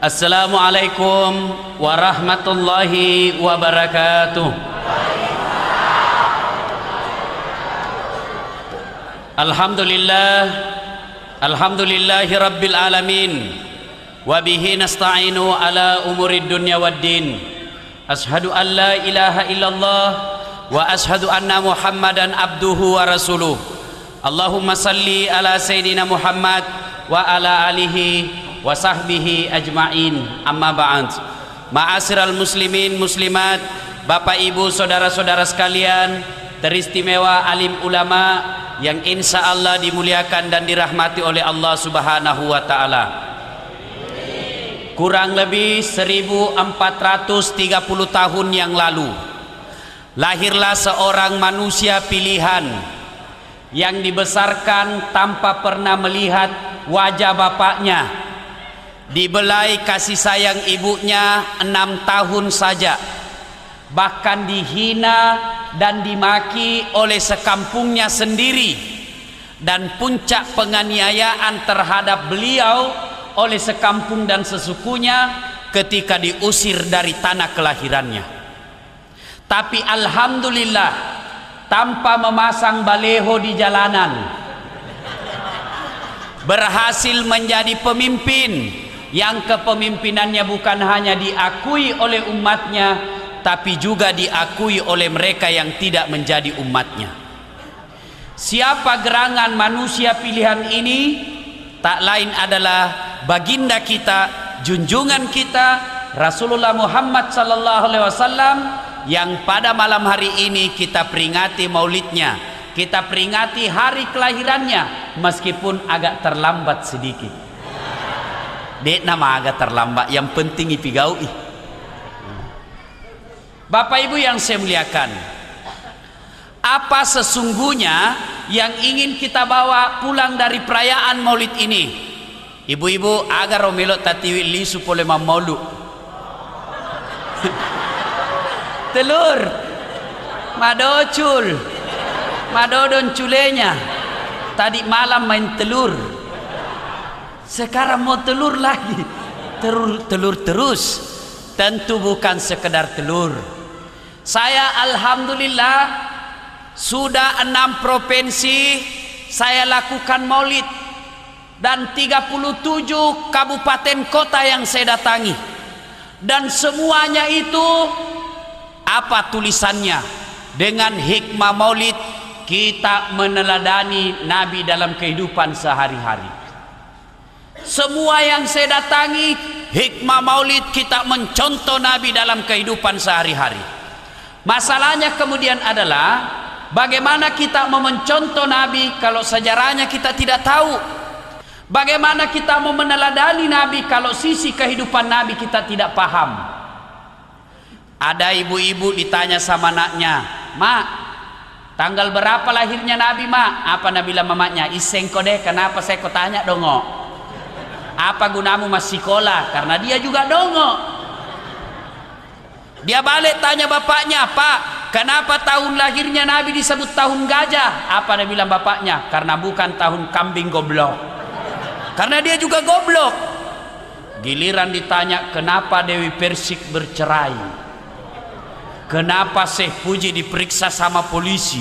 Assalamualaikum warahmatullahi wabarakatuh. Alhamdulillahi rabbil alamin. Wa bihi nasta'inu ala umurid dunya waddin. Ashhadu an la ilaha illallah wa ashhadu anna Muhammadan abduhu wa rasuluh. Allahumma salli ala sayyidina Muhammad wa ala alihi wa sahbihi ajma'in. Amma ba'd. Ma'asyiral muslimin muslimat, Bapak Ibu saudara-saudara sekalian, teristimewa alim ulama yang insya Allah dimuliakan dan dirahmati oleh Allah Subhanahu wa ta'ala. Kurang lebih 1430 tahun yang lalu lahirlah seorang manusia pilihan yang dibesarkan tanpa pernah melihat wajah bapaknya, dibelai kasih sayang ibunya 6 tahun saja, bahkan dihina dan dimaki oleh sekampungnya sendiri, dan puncak penganiayaan terhadap beliau oleh sekampung dan sesukunya ketika diusir dari tanah kelahirannya. Tapi alhamdulillah, tanpa memasang baleho di jalanan, berhasil menjadi pemimpin yang kepemimpinannya bukan hanya diakui oleh umatnya, tapi juga diakui oleh mereka yang tidak menjadi umatnya. Siapa gerangan manusia pilihan ini? Tak lain adalah baginda kita, junjungan kita, Rasulullah Muhammad sallallahu alaihi wasallam, yang pada malam hari ini kita peringati maulidnya, kita peringati hari kelahirannya, meskipun agak terlambat sedikit. Dek nama agak terlambat, yang penting ipigaui. Bapak Ibu yang saya muliakan, apa sesungguhnya yang ingin kita bawa pulang dari perayaan maulid ini? Ibu-ibu agar romelo tatiwi lisu pole maulu. Telur madocul madodon culenya, tadi malam main telur, sekarang mau telur lagi, telur terus. Tentu bukan sekedar telur. Saya alhamdulillah sudah 6 provinsi saya lakukan maulid, dan 37 kabupaten kota yang saya datangi, dan semuanya itu apa tulisannya? Dengan hikmah maulid kita meneladani Nabi dalam kehidupan sehari-hari. Semua yang saya datangi, hikmah maulid kita mencontoh Nabi dalam kehidupan sehari-hari. Masalahnya kemudian adalah bagaimana kita mau mencontoh Nabi kalau sejarahnya kita tidak tahu? Bagaimana kita mau meneladani Nabi kalau sisi kehidupan Nabi kita tidak paham? Ada ibu-ibu ditanya sama anaknya, "Mak, tanggal berapa lahirnya Nabi, Mak?" Apa Nabi bilang mamanya? "Iseng kode, kenapa saya kau tanya dongo? Apa gunamu masih sekolah?" Karena dia juga dongo. Dia balik tanya bapaknya, "Pak, kenapa tahun lahirnya Nabi disebut tahun gajah?" Apa dia bilang bapaknya? "Karena bukan tahun kambing goblok." Karena dia juga goblok. Giliran ditanya, "Kenapa Dewi Persik bercerai? Kenapa Syekh Puji diperiksa sama polisi?"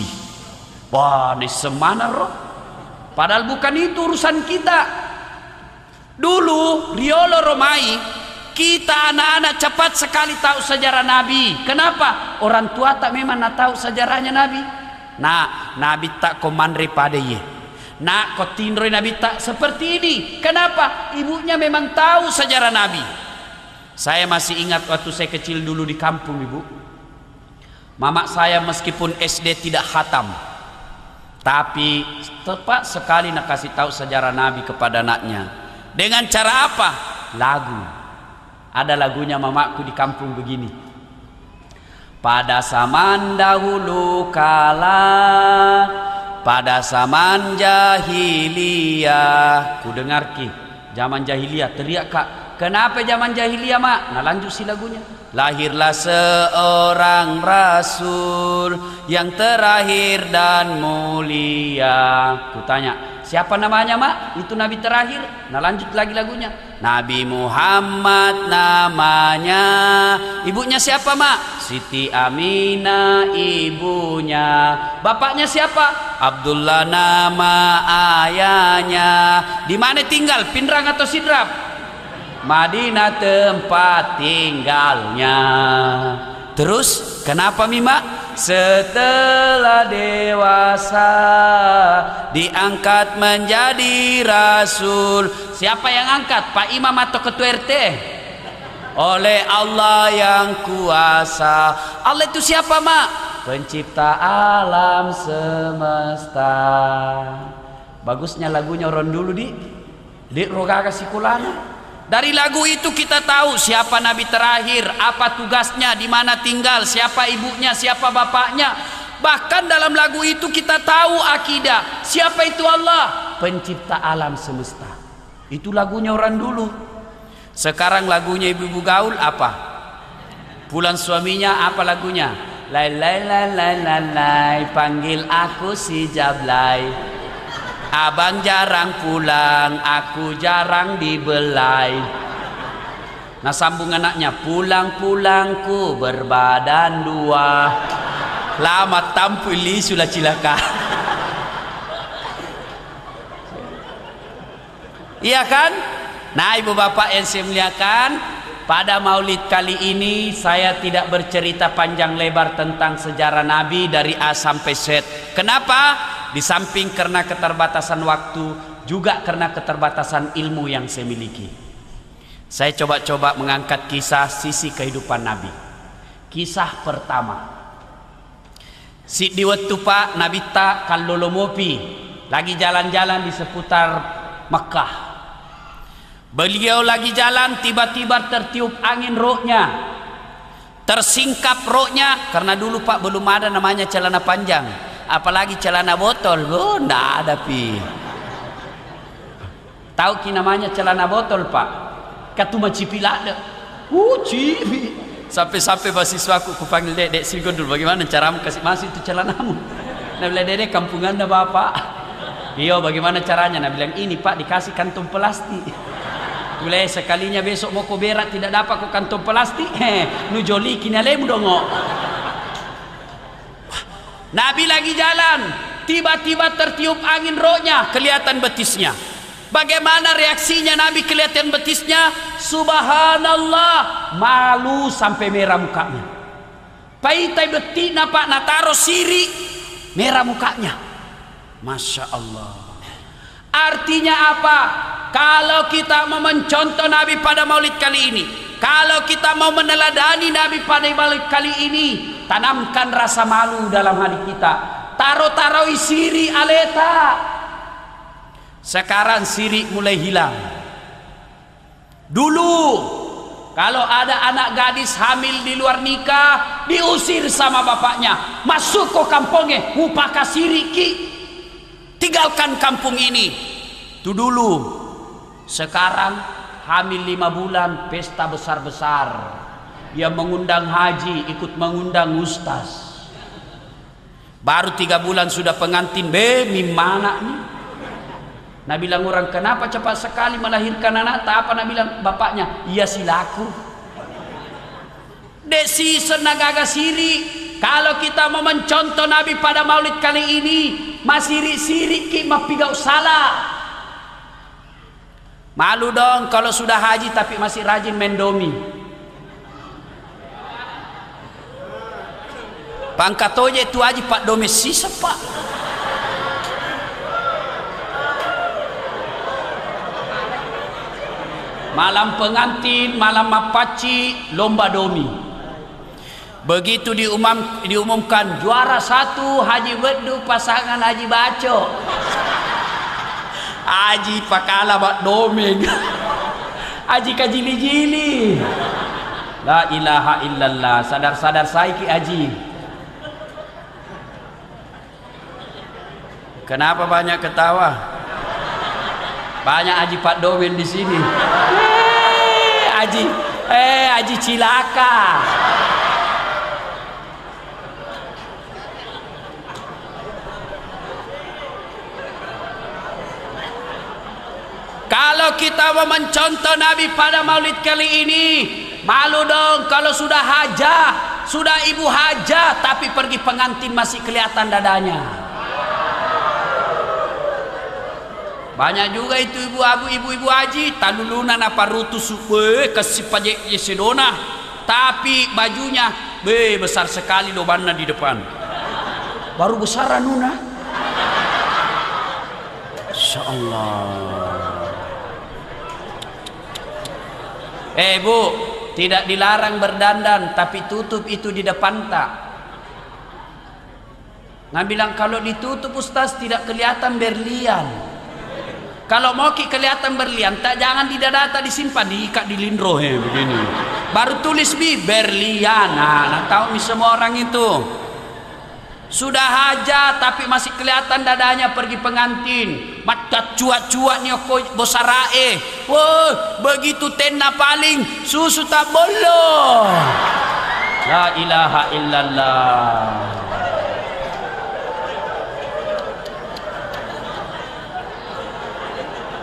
Wah, ini semana roh. Padahal bukan itu urusan kita. Dulu Riolo Romai, kita anak-anak cepat sekali tahu sejarah Nabi. Kenapa? Orang tua tak memang tahu sejarahnya Nabi. Nah, Nabi tak komandre pada ye. Nah, kau tindroi Nabi tak seperti ini. Kenapa? Ibunya memang tahu sejarah Nabi. Saya masih ingat waktu saya kecil dulu di kampung, Ibu. Mama saya meskipun SD tidak khatam, tapi tepat sekali nak kasih tahu sejarah Nabi kepada anaknya. Dengan cara apa? Lagu. Ada lagunya mamaku di kampung begini. Pada zaman dahulu kala, pada zaman jahiliyah. Ku dengar ki, zaman jahiliyah. Teriak kak, kenapa zaman jahiliyah mak? Nah lanjut si lagunya. Lahirlah seorang rasul yang terakhir dan mulia. Ku tanya, siapa namanya mak? Itu Nabi terakhir. Nah lanjut lagi lagunya. Nabi Muhammad namanya. Ibunya siapa, Mak? Siti Aminah ibunya. Bapaknya siapa? Abdullah nama ayahnya. Di mana tinggal? Pindrang atau Sidrap? Madinah tempat tinggalnya. Terus kenapa, Mima? Setelah dewasa diangkat menjadi rasul. Siapa yang angkat? Pak Imam atau ketua RT? Oleh Allah yang kuasa. Allah itu siapa, Mak? Pencipta alam semesta. Bagusnya lagunya orang dulu di rogaga sikulana. Dari lagu itu kita tahu siapa nabi terakhir, apa tugasnya, di mana tinggal, siapa ibunya, siapa bapaknya. Bahkan dalam lagu itu kita tahu akidah. Siapa itu Allah? Pencipta alam semesta. Itu lagunya orang dulu. Sekarang lagunya ibu-ibu gaul apa? Pulang suaminya apa lagunya? Lai lai lai lai lai lai, panggil aku si Jablay. Abang jarang pulang, aku jarang dibelai. Nah sambung anaknya, pulang-pulangku berbadan dua, lama tampili sudah cilaka. Iya kan? Nah ibu bapak yang saya muliakan, pada maulid kali ini saya tidak bercerita panjang lebar tentang sejarah Nabi dari A sampai Z. Kenapa? Di samping karena keterbatasan waktu, juga karena keterbatasan ilmu yang saya miliki. Saya coba-coba mengangkat kisah sisi kehidupan Nabi. Kisah pertama, si diwatu Pak Nabi tak kalolomopi, lagi jalan-jalan di seputar Mekah. Beliau lagi jalan, tiba-tiba tertiup angin roknya, tersingkap roknya. Karena dulu Pak belum ada namanya celana panjang, apalagi celana botol. Oh, ndak ada pi. Tahu ki namanya celana botol Pak? Katuma cipilada. Cipi. Sampai-sampai mahasiswaku kupanggil Dek Srigon dulu, bagaimana caramu kasih masuk itu celanamu? Nah bilang, Dek kampungan dah Bapak. Iya, bagaimana caranya? Nah bilang, ini Pak dikasih kantong plastik. Boleh sekalinya besok mau kau berak tidak dapat kau kantong plastik. Nu joli kini alemu dongo. Nabi lagi jalan, tiba-tiba tertiup angin rohnya, kelihatan betisnya. Bagaimana reaksinya Nabi kelihatan betisnya? Subhanallah, malu sampai merah mukanya. Paitai betina Pak nataro siri, merah mukanya. Masya Allah. Artinya apa? Kalau kita mau mencontoh Nabi pada maulid kali ini, kalau kita mau meneladani Nabi pada maulid kali ini, tanamkan rasa malu dalam hati kita. Taro-taroi siri aleta. Sekarang siri mulai hilang. Dulu kalau ada anak gadis hamil di luar nikah, diusir sama bapaknya, masuk ke kampungnya, upaka siri ki, tinggalkan kampung ini. Itu dulu. Sekarang hamil 5 bulan, pesta besar-besar. Dia mengundang haji, ikut mengundang ustaz. Baru 3 bulan sudah pengantin. Mimana nih? Nabi bilang orang, kenapa cepat sekali melahirkan anak? Tak apa, Nabi bilang bapaknya, iya silaku. Desi senagaga siri. Kalau kita mau mencontoh Nabi pada maulid kali ini, masih siri ki mapigau salah. Malu dong kalau sudah haji tapi masih rajin mendomi. Pangkatoje itu haji Pak Domesi sepak. Malam pengantin, malam mapaci, lomba domi. Begitu diumumkan juara 1 Haji Bedu pasangan Haji Baco. Haji pakala bak domeng. Haji kajili-jili. La ilaha illallah. Sadar-sadar saiki Haji. Kenapa banyak ketawa? Banyak Haji Pak Domen di sini. Haji cilaka. Kalau kita mau mencontoh Nabi pada maulid kali ini, malu dong kalau sudah hajah, sudah ibu hajah, tapi pergi pengantin masih kelihatan dadanya. Banyak juga itu ibu-ibu haji, talulunan apa rutus kasih pajak yesedona, tapi bajunya besar sekali lobannya di depan. Baru besar nuna. Insyaallah. Bu, tidak dilarang berdandan, tapi tutup itu di depan tak. Nah bilang kalau ditutup Ustaz tidak kelihatan berlian. Kalau mau kelihatan berlian, tak jangan di dada, tak disimpan, diikat di lindro begini. Baru tulis berlian. Nah, tahu nih semua orang itu. Sudah hajat tapi masih kelihatan dadanya pergi pengantin. Mata cuak-cuak ni aku bosarae. Wah, begitu tenda paling susu tak bolong. La ilaha illallah.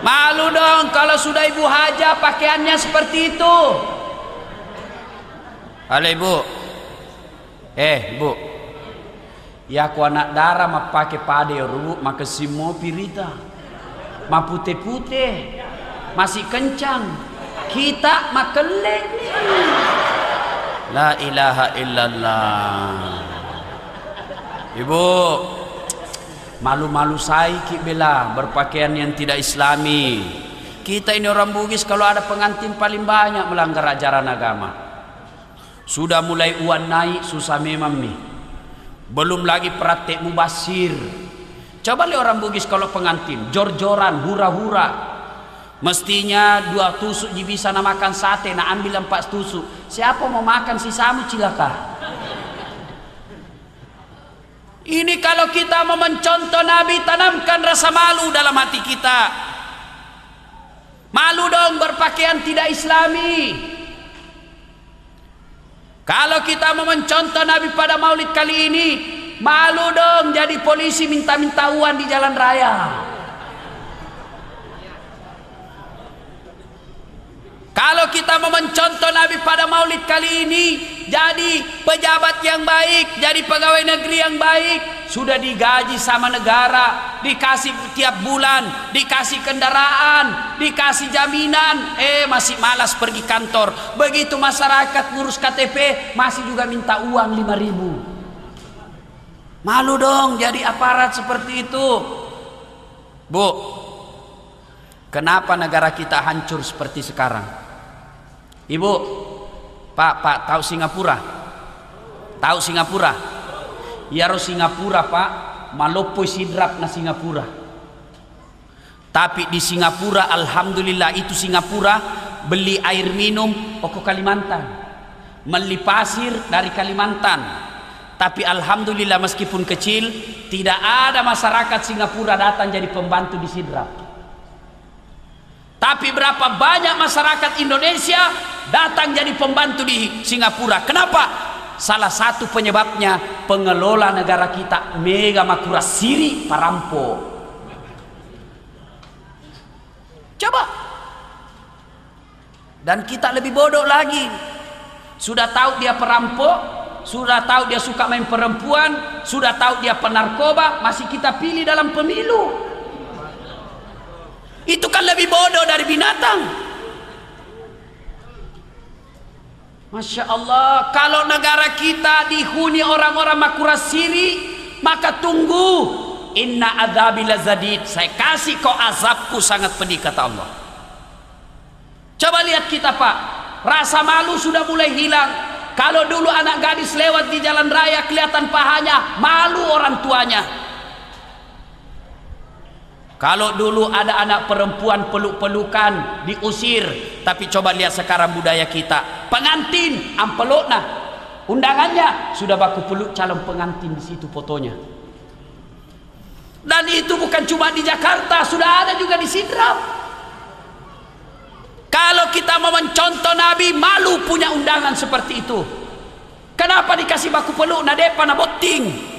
Malu dong kalau sudah ibu hajah pakaiannya seperti itu. Halo ibu. Bu. Ya aku anak darah ma pakai pade ru maka simo pirita. Ma putih-putih. Masih kencang. Kita ma keleng. La ilaha illallah. Ibu, malu-malu saya bela berpakaian yang tidak islami. Kita ini orang Bugis kalau ada pengantin paling banyak melanggar ajaran agama. Sudah mulai uan naik susah memang nih. Belum lagi praktek mubasir. Coba lihat orang Bugis kalau pengantin jor-joran, hura-hura. Mestinya 2 tusuk bisa nak makan sate, nak ambil 4 tusuk. Siapa mau makan sisamu cilaka? Ini kalau kita mau mencontoh Nabi, tanamkan rasa malu dalam hati kita. Malu dong berpakaian tidak islami. Kalau kita mau mencontoh Nabi pada maulid kali ini, malu dong jadi polisi minta-minta uang di jalan raya. Kalau kita mau mencontoh Nabi pada maulid kali ini, jadi pejabat yang baik, jadi pegawai negeri yang baik, sudah digaji sama negara, dikasih tiap bulan, dikasih kendaraan, dikasih jaminan, masih malas pergi kantor. Begitu masyarakat ngurus KTP, masih juga minta uang 5.000. Malu dong jadi aparat seperti itu. Bu, kenapa negara kita hancur seperti sekarang? Ibu, Pak, tahu Singapura? Tahu Singapura? Ya harus Singapura, Pak. Malopoi sidrap na Singapura. Tapi di Singapura, alhamdulillah itu Singapura beli air minum ke Kalimantan, beli pasir dari Kalimantan. Tapi alhamdulillah meskipun kecil, tidak ada masyarakat Singapura datang jadi pembantu di sidrap. Tapi berapa banyak masyarakat Indonesia datang jadi pembantu di Singapura. Kenapa? Salah satu penyebabnya pengelola negara kita mega makura siri perampok. Coba. Dan kita lebih bodoh lagi. Sudah tahu dia perampok, sudah tahu dia suka main perempuan, sudah tahu dia penarkoba, masih kita pilih dalam pemilu. Itu kan lebih bodoh dari binatang. Masya Allah, kalau negara kita dihuni orang-orang makura siri, maka tunggu. Inna adzabi lazadid. Saya kasih kau azabku sangat pedih, kata Allah. Coba lihat kita, Pak. Rasa malu sudah mulai hilang. Kalau dulu anak gadis lewat di jalan raya kelihatan pahanya, malu orang tuanya. Kalau dulu ada anak perempuan peluk-pelukan diusir, tapi coba lihat sekarang budaya kita. Pengantin ampelok nah, undangannya sudah baku peluk calon pengantin di situ fotonya. Dan itu bukan cuma di Jakarta, sudah ada juga di Sidrap. Kalau kita mau mencontoh Nabi, malu punya undangan seperti itu. Kenapa dikasih baku peluk na depan na boting?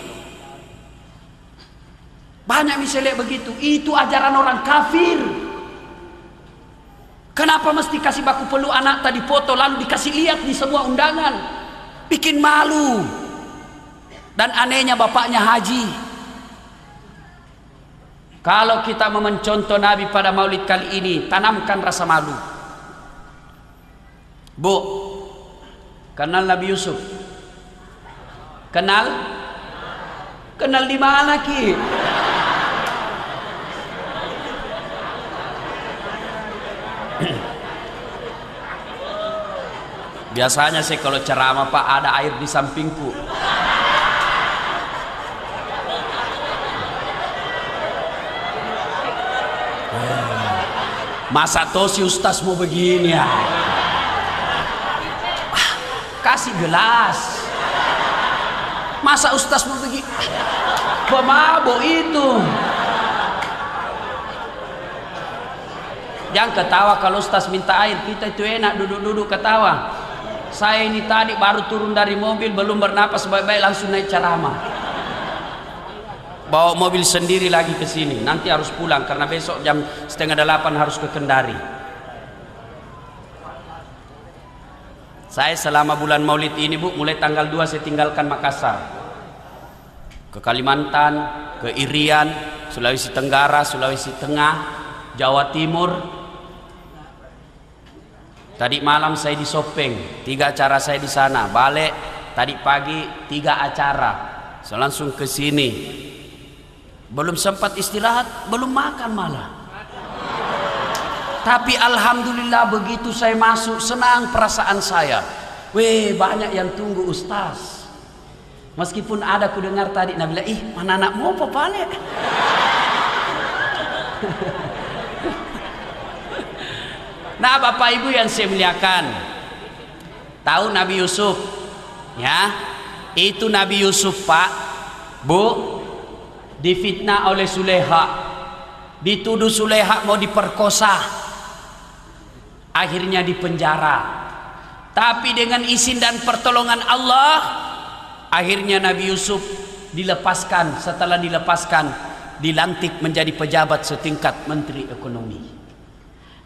Banyak misalnya begitu. Itu ajaran orang kafir. Kenapa mesti kasih baku peluk anak tadi foto lalu dikasih lihat di semua undangan? Bikin malu. Dan anehnya bapaknya haji. Kalau kita mau mencontoh Nabi pada maulid kali ini, tanamkan rasa malu. Bu, kenal Nabi Yusuf? Kenal? Kenal di mana, Ki? Biasanya sih kalau ceramah Pak ada air di sampingku. Masa tosi Ustaz mau begini ya? Kasih gelas. Masa Ustaz mau begini? Pemabuk itu. Jangan ketawa kalau Ustaz minta air. Kita itu enak duduk-duduk ketawa. Saya ini tadi baru turun dari mobil, belum bernapas baik-baik langsung naik ceramah. Bawa mobil sendiri lagi ke sini. Nanti harus pulang karena besok jam 7:30 harus ke Kendari. Saya selama bulan Maulid ini, Bu, mulai tanggal 2 saya tinggalkan Makassar. Ke Kalimantan, ke Irian, Sulawesi Tenggara, Sulawesi Tengah, Jawa Timur. Tadi malam saya di Sopeng, 3 acara saya di sana. Balik tadi pagi 3 acara. Saya langsung ke sini. Belum sempat istirahat, belum makan malah. Tapi alhamdulillah begitu saya masuk, senang perasaan saya. Weh, banyak yang tunggu Ustaz. Meskipun ada ku dengar tadi Nabi bilang, ih mana anakmu apa balik? Nah, Bapak Ibu yang saya muliakan, tahu Nabi Yusuf? Ya, itu Nabi Yusuf, Pak, Bu, difitnah oleh Suleha, dituduh Suleha mau diperkosa, akhirnya dipenjara. Tapi dengan izin dan pertolongan Allah, akhirnya Nabi Yusuf dilepaskan. Setelah dilepaskan, dilantik menjadi pejabat setingkat Menteri Ekonomi.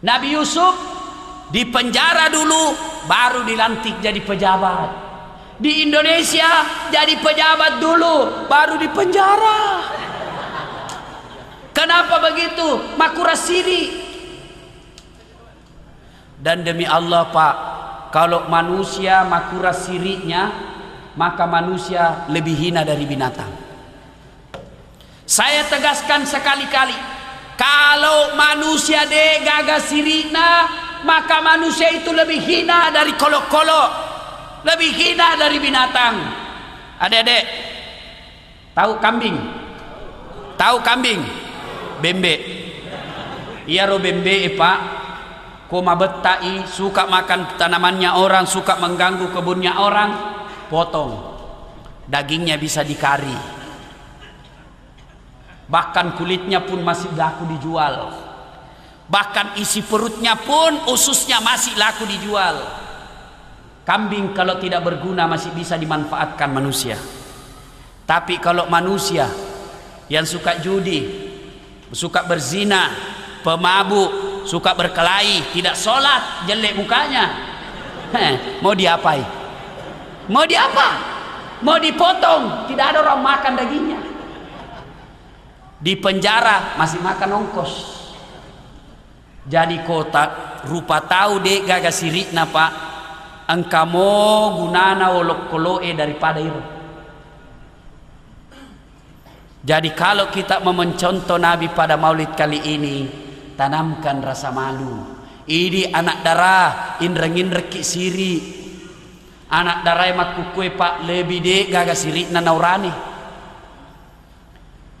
Nabi Yusuf dipenjara dulu, baru dilantik jadi pejabat. Di Indonesia jadi pejabat dulu, baru dipenjara. Kenapa begitu? Makura siri. Dan demi Allah, Pak, kalau manusia makura sirinya, maka manusia lebih hina dari binatang. Saya tegaskan sekali-kali, kalau manusia de gagas sirina, maka manusia itu lebih hina dari kolok-kolok, lebih hina dari binatang. Adik-adik, tahu kambing? Tahu kambing? Bembe. Iya ro bembe, Pak. Koma betai, suka makan tanamannya orang, suka mengganggu kebunnya orang, potong. Dagingnya bisa dikari. Bahkan kulitnya pun masih laku dijual. Bahkan isi perutnya pun, ususnya masih laku dijual. Kambing kalau tidak berguna masih bisa dimanfaatkan manusia. Tapi kalau manusia yang suka judi, suka berzina, pemabuk, suka berkelahi, tidak sholat, jelek mukanya, mau diapai? Mau diapa? Mau dipotong? Tidak ada orang makan dagingnya. Di penjara masih makan ongkos. Jadi kota rupa tahu dek gagas sirikna, Pak. Engkamo gunana wolok koloe daripada itu. Jadi kalau kita mau mencontoh Nabi pada maulid kali ini, tanamkan rasa malu. Ini anak darah indreng-indreki siri. Anak darah makukue, Pak, lebih dek gagas sirikna naurani.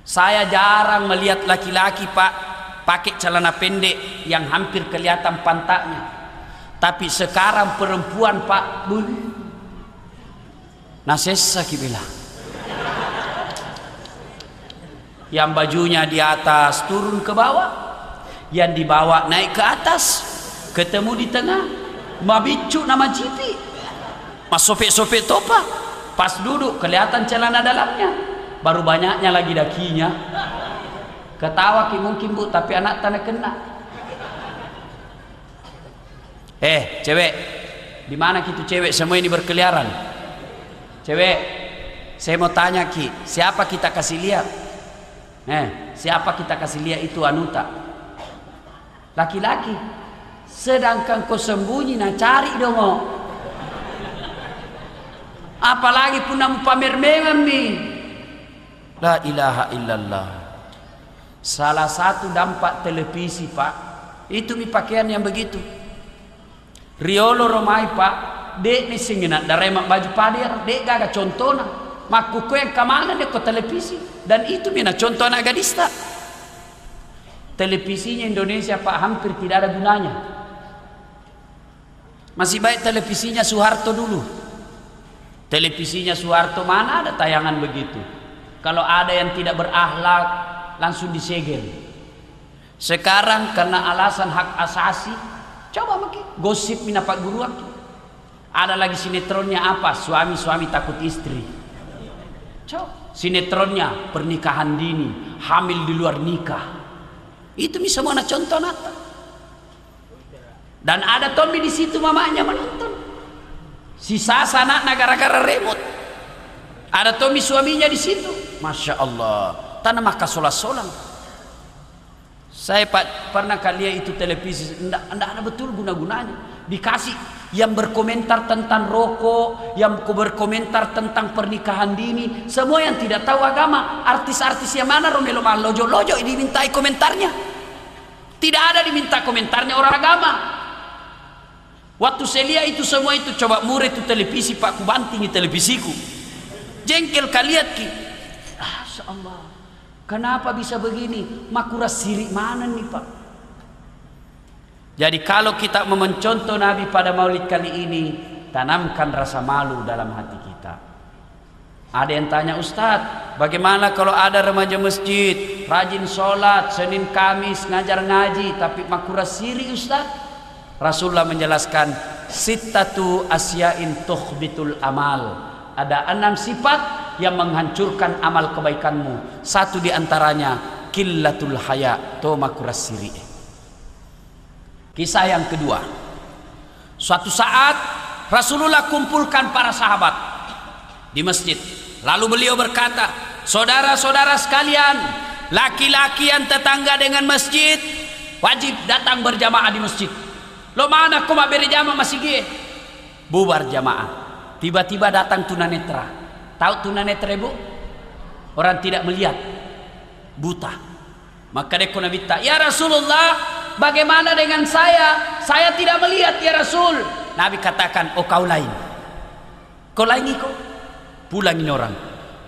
Saya jarang melihat laki-laki, Pak, pakai celana pendek yang hampir kelihatan pantatnya. Tapi sekarang perempuan, Pak, nasesa kibila. Yang bajunya di atas turun ke bawah, yang di bawah naik ke atas, ketemu di tengah, mabicu nama cipi, mas sopek-sopek topa, pas duduk kelihatan celana dalamnya. Baru banyaknya lagi dakinya. Ketawa ki mungkin, Bu, tapi anak tanah kena. Cewek, di mana gitu cewek semua ini berkeliaran? Cewek, saya mau tanya Ki, siapa kita kasih lihat? Siapa kita kasih lihat itu Anuta? Laki-laki. Sedangkan kau sembunyi, nah cari dong. Apalagi pun namu pamer memang nih. La ilaha illallah. Salah satu dampak televisi Pak, itu mi pakaian yang begitu. Riolo romai Pak, dek ni singinat daremak baju padir, dek gaga contohna. Makuku yang kemana dek ke televisi, dan itu mina contoh anak gadista. Televisinya Indonesia Pak hampir tidak ada gunanya. Masih baik televisinya Soeharto dulu. Televisinya Soeharto mana ada tayangan begitu. Kalau ada yang tidak berakhlak langsung disegel. Sekarang karena alasan hak asasi, coba makin gosip mina Pak Guru aku. Ada lagi sinetronnya apa? Suami-suami takut istri. Coba sinetronnya pernikahan dini, hamil di luar nikah. Itu bisa mana contoh nata. Dan ada Tommy di situ mamanya menonton. Sisa anaknya gara-gara remote. Ada Tommy suaminya di situ. Masya Allah. Tanah maka solang-solang. Saya pernah lihat itu televisi. Enggak ada betul guna-gunanya. Dikasih yang berkomentar tentang rokok, yang berkomentar tentang pernikahan dini, semua yang tidak tahu agama. Artis-artis yang mana Romelo Lojo-lojo ini dimintai komentarnya. Tidak ada diminta komentarnya orang agama. Waktu saya lihat itu semua itu, coba murah itu televisi Pak, ku bantingi televisiku. Jengkel kalian Ki. Allah, kenapa bisa begini? Makura sirik mana nih Pak? Jadi kalau kita mau mencontoh Nabi pada Maulid kali ini, tanamkan rasa malu dalam hati kita. Ada yang tanya, Ustadz, bagaimana kalau ada remaja masjid rajin sholat Senin Kamis ngajar ngaji tapi makura sirik Ustadz? Rasulullah menjelaskan, sittatu asyain tukhbitul amal. Ada 6 sifat yang menghancurkan amal kebaikanmu. Satu diantaranya killatul haya, to makura sirik. Kisah yang kedua, suatu saat Rasulullah kumpulkan para sahabat di masjid. Lalu beliau berkata, saudara-saudara sekalian, laki-laki yang tetangga dengan masjid wajib datang berjamaah di masjid. Lo mana kau mau berjamaah masih gie? Bubar jamaah. Tiba-tiba datang tunanetra. Tahu tunanetra Bu? Orang tidak melihat, buta. Maka dia Nabi tak, ya Rasulullah, bagaimana dengan saya? Saya tidak melihat ya Rasul. Nabi katakan, oh kau lain. Kau lain kau. Pulangin orang.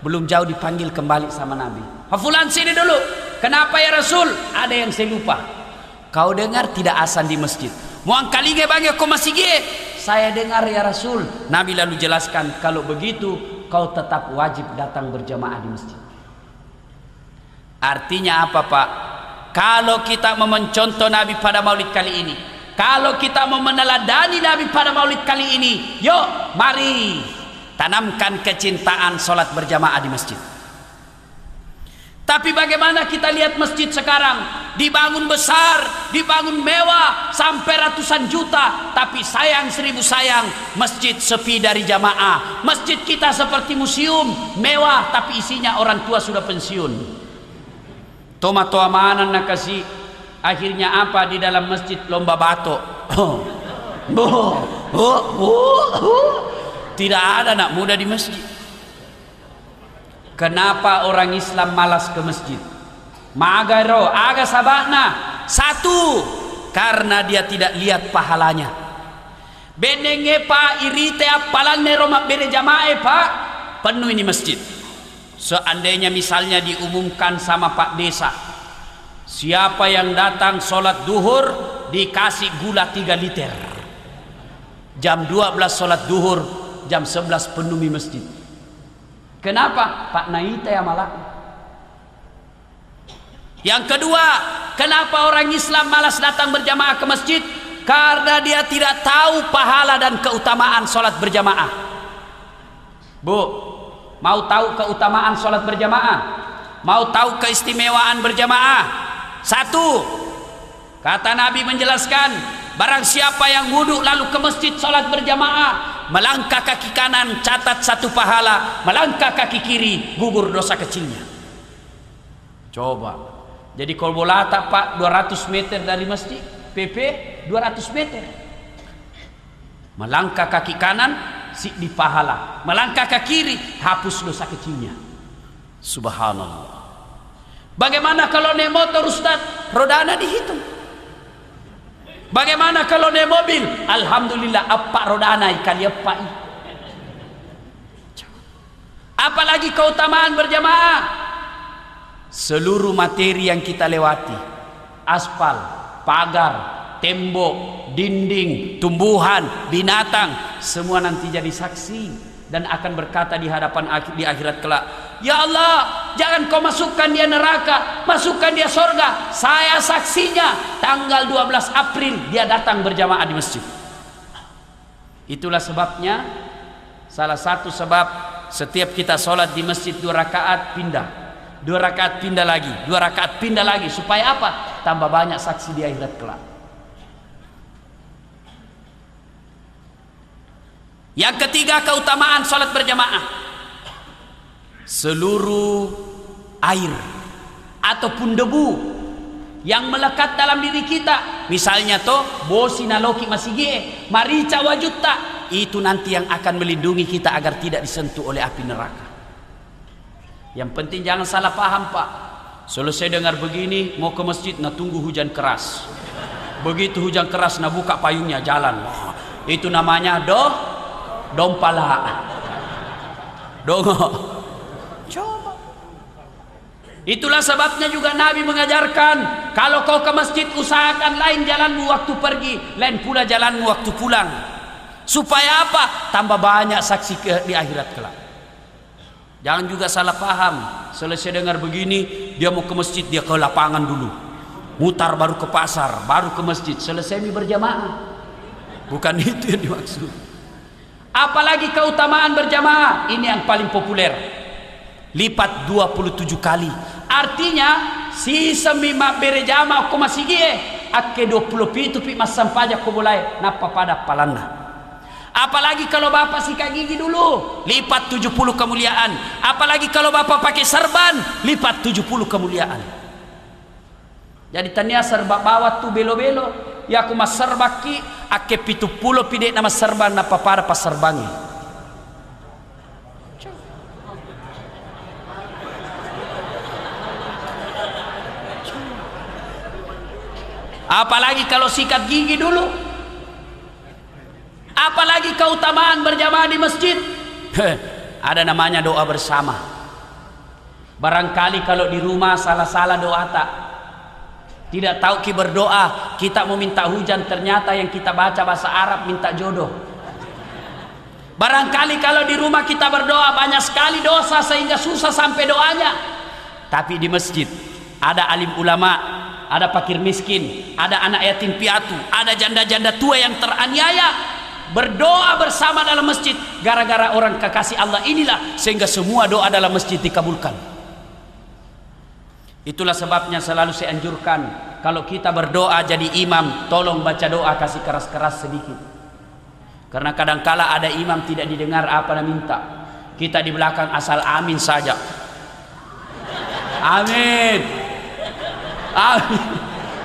Belum jauh dipanggil kembali sama Nabi. Fulan sini dulu. Kenapa ya Rasul? Ada yang saya lupa. Kau dengar tidak azan di masjid? Muang kalinge bagi kau masih gie? Saya dengar ya Rasul. Nabi lalu jelaskan, kalau begitu kau tetap wajib datang berjamaah di masjid. Artinya apa Pak? Kalau kita mau mencontoh Nabi pada Maulid kali ini, kalau kita mau meneladani Nabi pada Maulid kali ini, yuk mari tanamkan kecintaan sholat berjamaah di masjid. Tapi bagaimana kita lihat masjid sekarang dibangun besar, dibangun mewah sampai ratusan juta, tapi sayang 1000 sayang, masjid sepi dari jamaah. Masjid kita seperti museum, mewah tapi isinya orang tua sudah pensiun. Tomato amanan nak kasih, akhirnya apa di dalam masjid? Lomba batok. Tidak ada anak muda di masjid. Kenapa orang Islam malas ke masjid? Magaro, aga sabakna. Satu, karena dia tidak lihat pahalanya. Benenge Pak, irite apalan neroma bere jamaah Pak, penuh ini masjid. Seandainya misalnya diumumkan sama Pak Desa, siapa yang datang sholat duhur dikasih gula 3 liter. Jam 12 sholat duhur, jam 11 penuh masjid. Kenapa? Pak Naita ya malah. Yang kedua, kenapa orang Islam malas datang berjamaah ke masjid? Karena dia tidak tahu pahala dan keutamaan sholat berjamaah. Bu, mau tahu keutamaan sholat berjamaah? Mau tahu keistimewaan berjamaah? Satu, kata Nabi menjelaskan, barang siapa yang wudhu lalu ke masjid sholat berjamaah, melangkah kaki kanan catat 1 pahala, melangkah kaki kiri gugur dosa kecilnya. Coba, jadi kalau bola tak Pak 200 meter dari masjid, PP 200 meter. Melangkah kaki kanan di pahala, melangkah kaki kiri hapus dosa kecilnya. Subhanallah. Bagaimana kalau naik motor Ustaz, rodana dihitung? Bagaimana kalau naik mobil? Alhamdulillah apa rodana ikan ya Pak. Apalagi keutamaan berjamaah. Seluruh materi yang kita lewati, aspal, pagar, tembok, dinding, tumbuhan, binatang, semua nanti jadi saksi dan akan berkata di hadapan di akhirat kelak, ya Allah, jangan kau masukkan dia neraka, masukkan dia surga. Saya saksinya tanggal 12 April dia datang berjamaah di masjid. Itulah sebabnya, salah satu sebab setiap kita sholat di masjid 2 rakaat pindah, 2 rakaat pindah lagi, 2 rakaat pindah lagi. Supaya apa? Tambah banyak saksi di akhirat kelak. Yang ketiga, keutamaan sholat berjamaah. Seluruh air ataupun debu yang melekat dalam diri kita, misalnya bosi naloki masigie, marica wajuta, itu nanti yang akan melindungi kita agar tidak disentuh oleh api neraka. Yang penting jangan salah paham Pak. Selesai dengar begini mau ke masjid, nah tunggu hujan keras. Begitu hujan keras, nah buka payungnya jalan. Wah, itu namanya dompala. Dongo. Coba. Itulah sebabnya juga Nabi mengajarkan, kalau kau ke masjid usahakan lain jalanmu waktu pergi, lain pula jalanmu waktu pulang. Supaya apa? Tambah banyak saksi di akhirat kelak. Jangan juga salah paham. Selesai dengar begini, dia mau ke masjid, dia ke lapangan dulu, mutar baru ke pasar, baru ke masjid. Selesai berjamaah. Bukan itu yang dimaksud. Apalagi keutamaan berjamaah, ini yang paling populer, lipat 27 kali. Artinya si semima berjamaah ko masigie akke 27 pi masampaja ko boleh napa pada palanna. Apalagi kalau bapak sikat gigi dulu, lipat 70 kemuliaan. Apalagi kalau bapak pakai serban, lipat 70 kemuliaan. Jadi tania serba bawah tu belo-belo, ya aku mas serbaki ake 70 pide nama serban napa para pas serbangi. Apalagi kalau sikat gigi dulu. Apalagi keutamaan berjamaah di masjid. Ada namanya doa bersama. Barangkali kalau di rumah salah-salah doa tak, tidak tahu ki berdoa, kita mau minta hujan, ternyata yang kita baca bahasa Arab minta jodoh. Barangkali kalau di rumah kita berdoa banyak sekali dosa sehingga susah sampai doanya. Tapi di masjid ada alim ulama, ada fakir miskin, ada anak yatim piatu, ada janda-janda tua yang teraniaya, berdoa bersama dalam masjid. Gara-gara orang kekasih Allah inilah sehingga semua doa dalam masjid dikabulkan. Itulah sebabnya selalu saya anjurkan, kalau kita berdoa jadi imam, tolong baca doa kasih keras-keras sedikit. Karena kadangkala ada imam tidak didengar apa yang minta, kita di belakang asal amin saja. Amin, amin.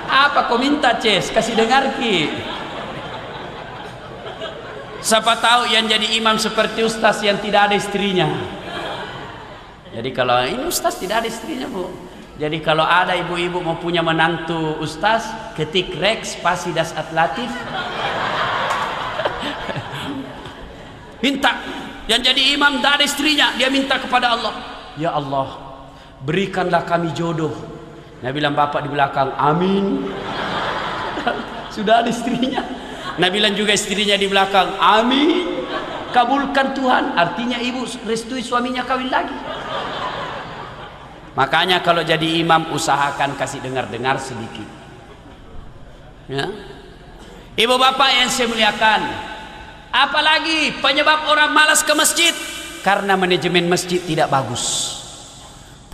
Apa kau minta Ces? Kasih dengar ki. Siapa tahu yang jadi imam seperti ustaz yang tidak ada istrinya. Jadi kalau ini ustaz tidak ada istrinya Bu. Jadi kalau ada ibu-ibu mau punya menantu ustaz, ketik Rex spasi das atlatif. Minta. Yang jadi imam tidak ada istrinya, dia minta kepada Allah, ya Allah, berikanlah kami jodoh. Nah bilang bapak di belakang, amin. Sudah ada istrinya. Nah bilang juga istrinya di belakang, amin, kabulkan Tuhan. Artinya ibu restui suaminya kawin lagi. Makanya kalau jadi imam usahakan kasih dengar-dengar sedikit ya. Ibu bapak yang saya muliakan, apalagi penyebab orang malas ke masjid, karena manajemen masjid tidak bagus,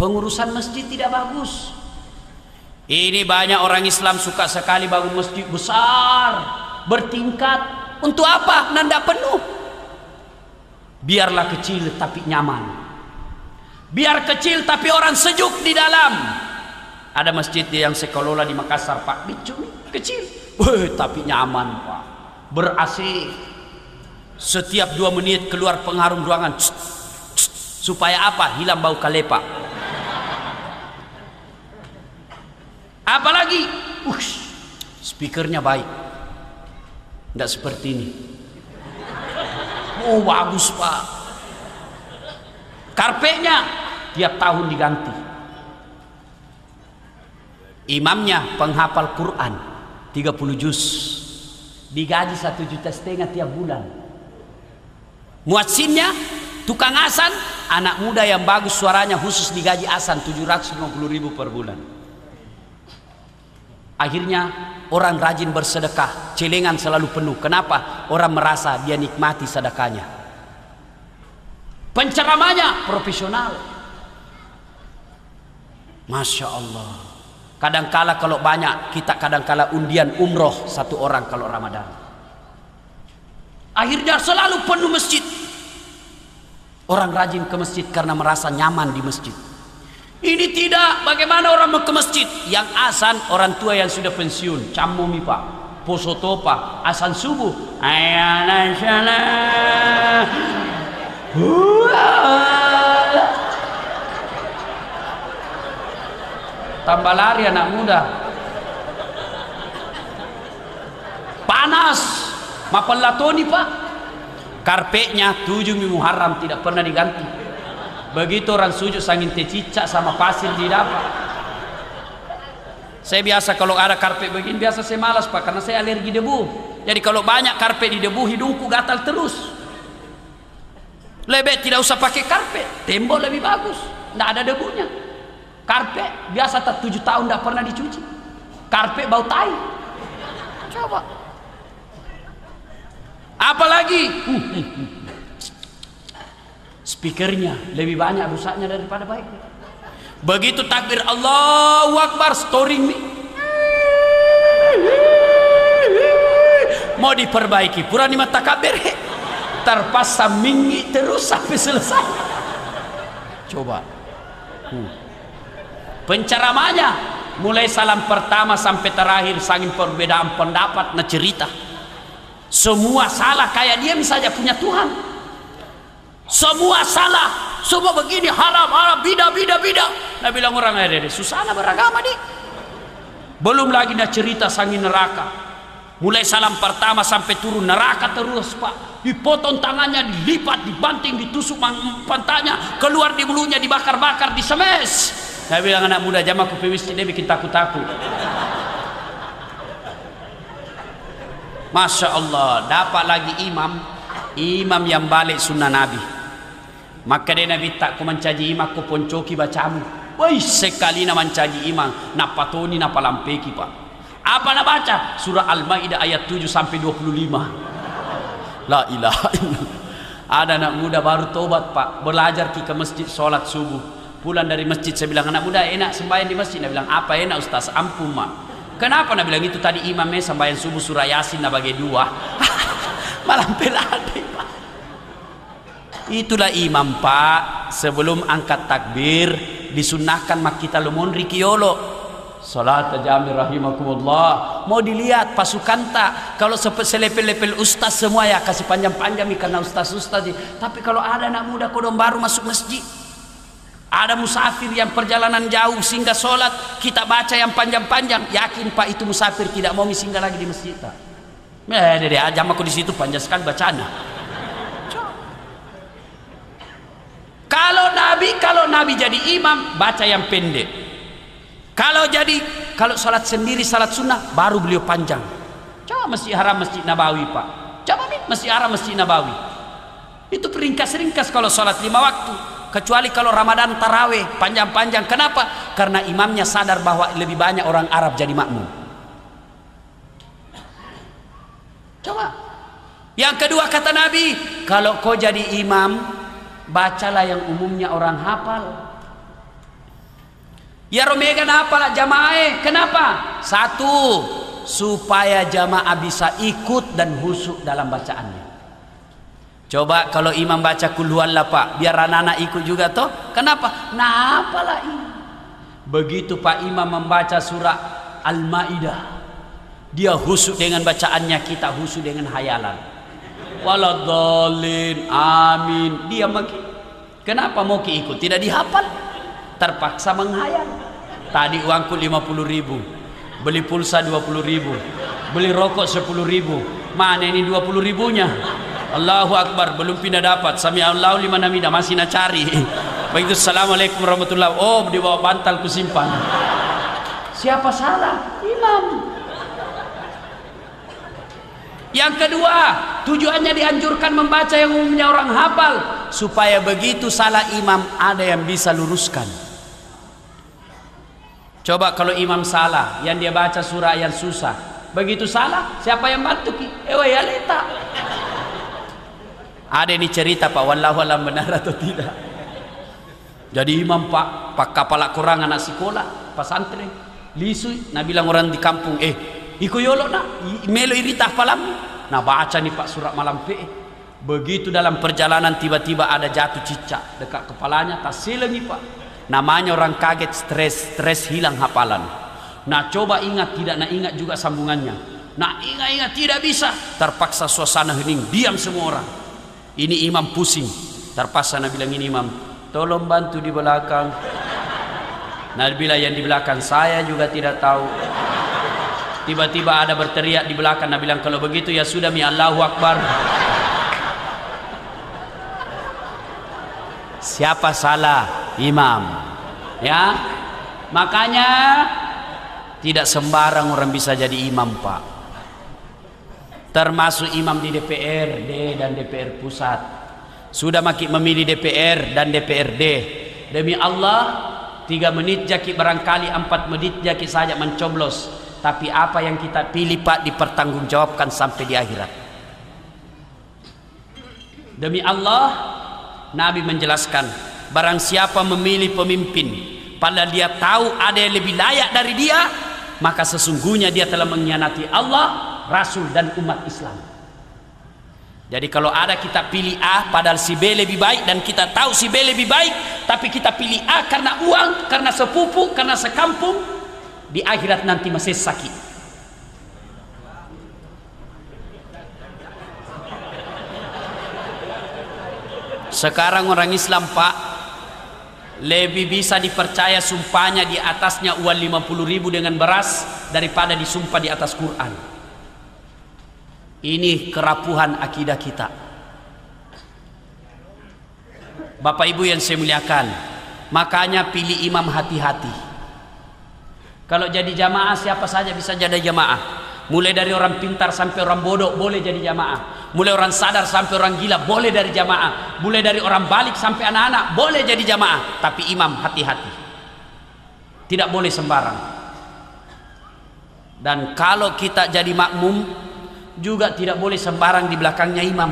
pengurusan masjid tidak bagus. Ini banyak orang Islam suka sekali bangun masjid besar, bertingkat. Untuk apa? Nanda penuh. Biarlah kecil tapi nyaman. Biar kecil tapi orang sejuk di dalam. Ada masjid yang saya kelola di Makassar, Pak, kecil, tapi nyaman, Pak. Ber-AC. Setiap 2 menit keluar pengharum ruangan. Supaya apa? Hilang bau kalepa. Apalagi speakernya baik. Tidak seperti ini. Oh, bagus, Pak. Karpetnya tiap tahun diganti. Imamnya penghafal Quran 30 juz. Digaji 1,5 juta tiap bulan. Muadzinnya tukang azan, anak muda yang bagus suaranya, khusus digaji azan 750.000 per bulan. Akhirnya orang rajin bersedekah, celengan selalu penuh. Kenapa? Orang merasa dia nikmati sedekahnya. Penceramanya profesional. Masya Allah. Kadangkala kalau banyak, kita kadangkala undian umroh 1 orang kalau Ramadan. Akhirnya selalu penuh masjid. Orang rajin ke masjid karena merasa nyaman di masjid. Ini tidak. Bagaimana orang mau ke masjid? Yang azan orang tua yang sudah pensiun. Camomi, Pak, posoto, Pak, azan subuh. Ayana salah. Tambah lari anak muda. Panas. Mapelatoni, Pak. Karpetnya 7 Muharram tidak pernah diganti. Begitu orang sujud sangin cicak sama pasir didapat. Saya biasa kalau ada karpet begini biasa saya malas, Pak, karena saya alergi debu. Jadi kalau banyak karpet di debu, hidungku gatal terus. Lebih tidak usah pakai karpet, tembok lebih bagus, tidak ada debunya. Karpet biasa 7 tahun tidak pernah dicuci. Karpet bau tai. Coba. Apalagi speakernya lebih banyak rusaknya daripada baik. Begitu takbir Allahu Akbar, storing nih. Mau diperbaiki, pura ni mata kabir, terpasang minggi terus sampai selesai. Coba. Penceramanya mulai salam pertama sampai terakhir, saking perbedaan pendapat, cerita. Semua salah, kayak dia misalnya punya Tuhan. Semua salah, semua begini, haram, bidah. Nah bilang orang ada susah beragama nih. Belum lagi nak cerita sangi neraka. Mulai salam pertama sampai turun neraka terus, Pak. Dipotong tangannya, dilipat, dibanting, ditusuk pantatnya, keluar di mulutnya, dibakar-bakar, disemes. Nah bilang anak muda jamaah kopi miskin dia bikin takut-takut. Masya Allah, dapat lagi imam yang balik sunnah Nabi. Maka dia Nabi tak ku mencaji imam ku poncoki bacamu. Woi sekali na mencaji imam, na patoni na palampeki, Pak. Apa na baca? Surah Al-Maidah ayat 7 sampai 25. La ilaha illallah. Ada anak muda baru tobat, Pak, belajar ke masjid sholat subuh. Pulang dari masjid saya bilang, anak muda enak sembahyang di masjid. Dia bilang, apa enak Ustaz? Ampun, Mak. Kenapa? Nak bilang itu tadi imamnya sembahyang subuh surah Yasin na bagi 2. Malam pelade, Pak. Itulah imam, Pak. Sebelum angkat takbir disunnahkan mak kita lumon rikiolo. Salat jami rahimakumullah. Mau dilihat pasukan tak? Kalau selepel-lepel ustaz semua ya kasih panjang-panjang karena ustaz-ustaz. Tapi kalau ada anak muda kodong baru masuk masjid, ada musafir yang perjalanan jauh sehingga sholat kita baca yang panjang-panjang, yakin Pak itu musafir tidak mau singgah lagi di masjid. Dari ajam aku di situ panjang sekali bacanya. Kalau Nabi jadi imam baca yang pendek. Kalau sholat sendiri salat sunnah baru beliau panjang. Coba Masjid Haram, Masjid Nabawi, Pak. Coba Masjid Haram, Masjid Nabawi. Itu peringkas-ringkas kalau sholat 5 waktu. Kecuali kalau Ramadan taraweh panjang-panjang. Kenapa? Karena imamnya sadar bahwa lebih banyak orang Arab jadi makmum. Coba. Yang kedua kata Nabi, kalau kau jadi imam, bacalah yang umumnya orang hafal. Ya romegan hafal jamaah. Kenapa? 1, supaya jamaah bisa ikut dan khusyuk dalam bacaannya. Coba kalau imam baca kul huwallah Pak, biar anak-anak ikut juga toh. Kenapa? Nah apalah ini. Begitu Pak imam membaca surah Al-Maidah, dia khusyuk dengan bacaannya, kita khusyuk dengan hayalan. Waladhdallin, amin. Dia makin. Kenapa mau ikut? Tidak dihafal. Terpaksa menghayal. Tadi uangku 50.000, beli pulsa 20.000, beli rokok 10.000. Mana ini 20.000-nya? Allahu Akbar, belum pindah dapat. Sami Allahu liman hamidah, masih nak cari. Begitu assalamualaikum warahmatullahi. Oh, di bawah bantal ku simpan. Siapa salah? Imam. Yang kedua, tujuannya dianjurkan membaca yang umumnya orang hafal, supaya begitu salah imam ada yang bisa luruskan. Coba kalau imam salah, yang dia baca surah yang susah, begitu salah, siapa yang bantu? Ya leta. Ada ini cerita Pak, wallahu alam benar atau tidak. Jadi imam Pak kepala kurang anak sekolah, pesantren, lisu, nah bilang orang di kampung, iko yolo nak, melo iritah palam. Nah baca nih Pak surat malam begitu dalam perjalanan tiba-tiba ada jatuh cicak dekat kepalanya, tak selengi Pak. Namanya orang kaget, stres hilang hafalan. Nah coba ingat, tidak nak ingat juga sambungannya. Nah ingat tidak bisa, terpaksa suasana hening, diam semua orang. Ini imam pusing, terpaksa nak bilang ini imam, tolong bantu di belakang. Nah bila yang di belakang saya juga tidak tahu. Tiba-tiba ada berteriak di belakang, nah bilang kalau begitu ya sudah mi Allahu Akbar. Siapa salah? Imam. Ya, makanya tidak sembarang orang bisa jadi imam Pak. Termasuk imam di DPRD dan DPR pusat. Sudah makin memilih DPR dan DPRD. Demi Allah 3 menit jaki barangkali 4 menit jaki saja mencoblos. Tapi apa yang kita pilih Pak dipertanggungjawabkan sampai di akhirat. Demi Allah, Nabi menjelaskan, barang siapa memilih pemimpin padahal dia tahu ada yang lebih layak dari dia, maka sesungguhnya dia telah mengkhianati Allah, Rasul dan umat Islam. Jadi kalau ada kita pilih A padahal si B lebih baik dan kita tahu si B lebih baik, tapi kita pilih A karena uang, karena sepupu, karena sekampung, di akhirat nanti masih sakit. Sekarang orang Islam Pak lebih bisa dipercaya sumpahnya di atasnya uang 50.000 dengan beras daripada disumpah di atas Quran. Ini kerapuhan akidah kita. Bapak Ibu yang saya muliakan, makanya pilih imam hati-hati. Kalau jadi jamaah siapa saja bisa jadi jamaah. Mulai dari orang pintar sampai orang bodoh boleh jadi jamaah. Mulai orang sadar sampai orang gila boleh dari jamaah. Mulai dari orang balik sampai anak-anak boleh jadi jamaah. Tapi imam hati-hati, tidak boleh sembarang. Dan kalau kita jadi makmum juga tidak boleh sembarang di belakangnya imam.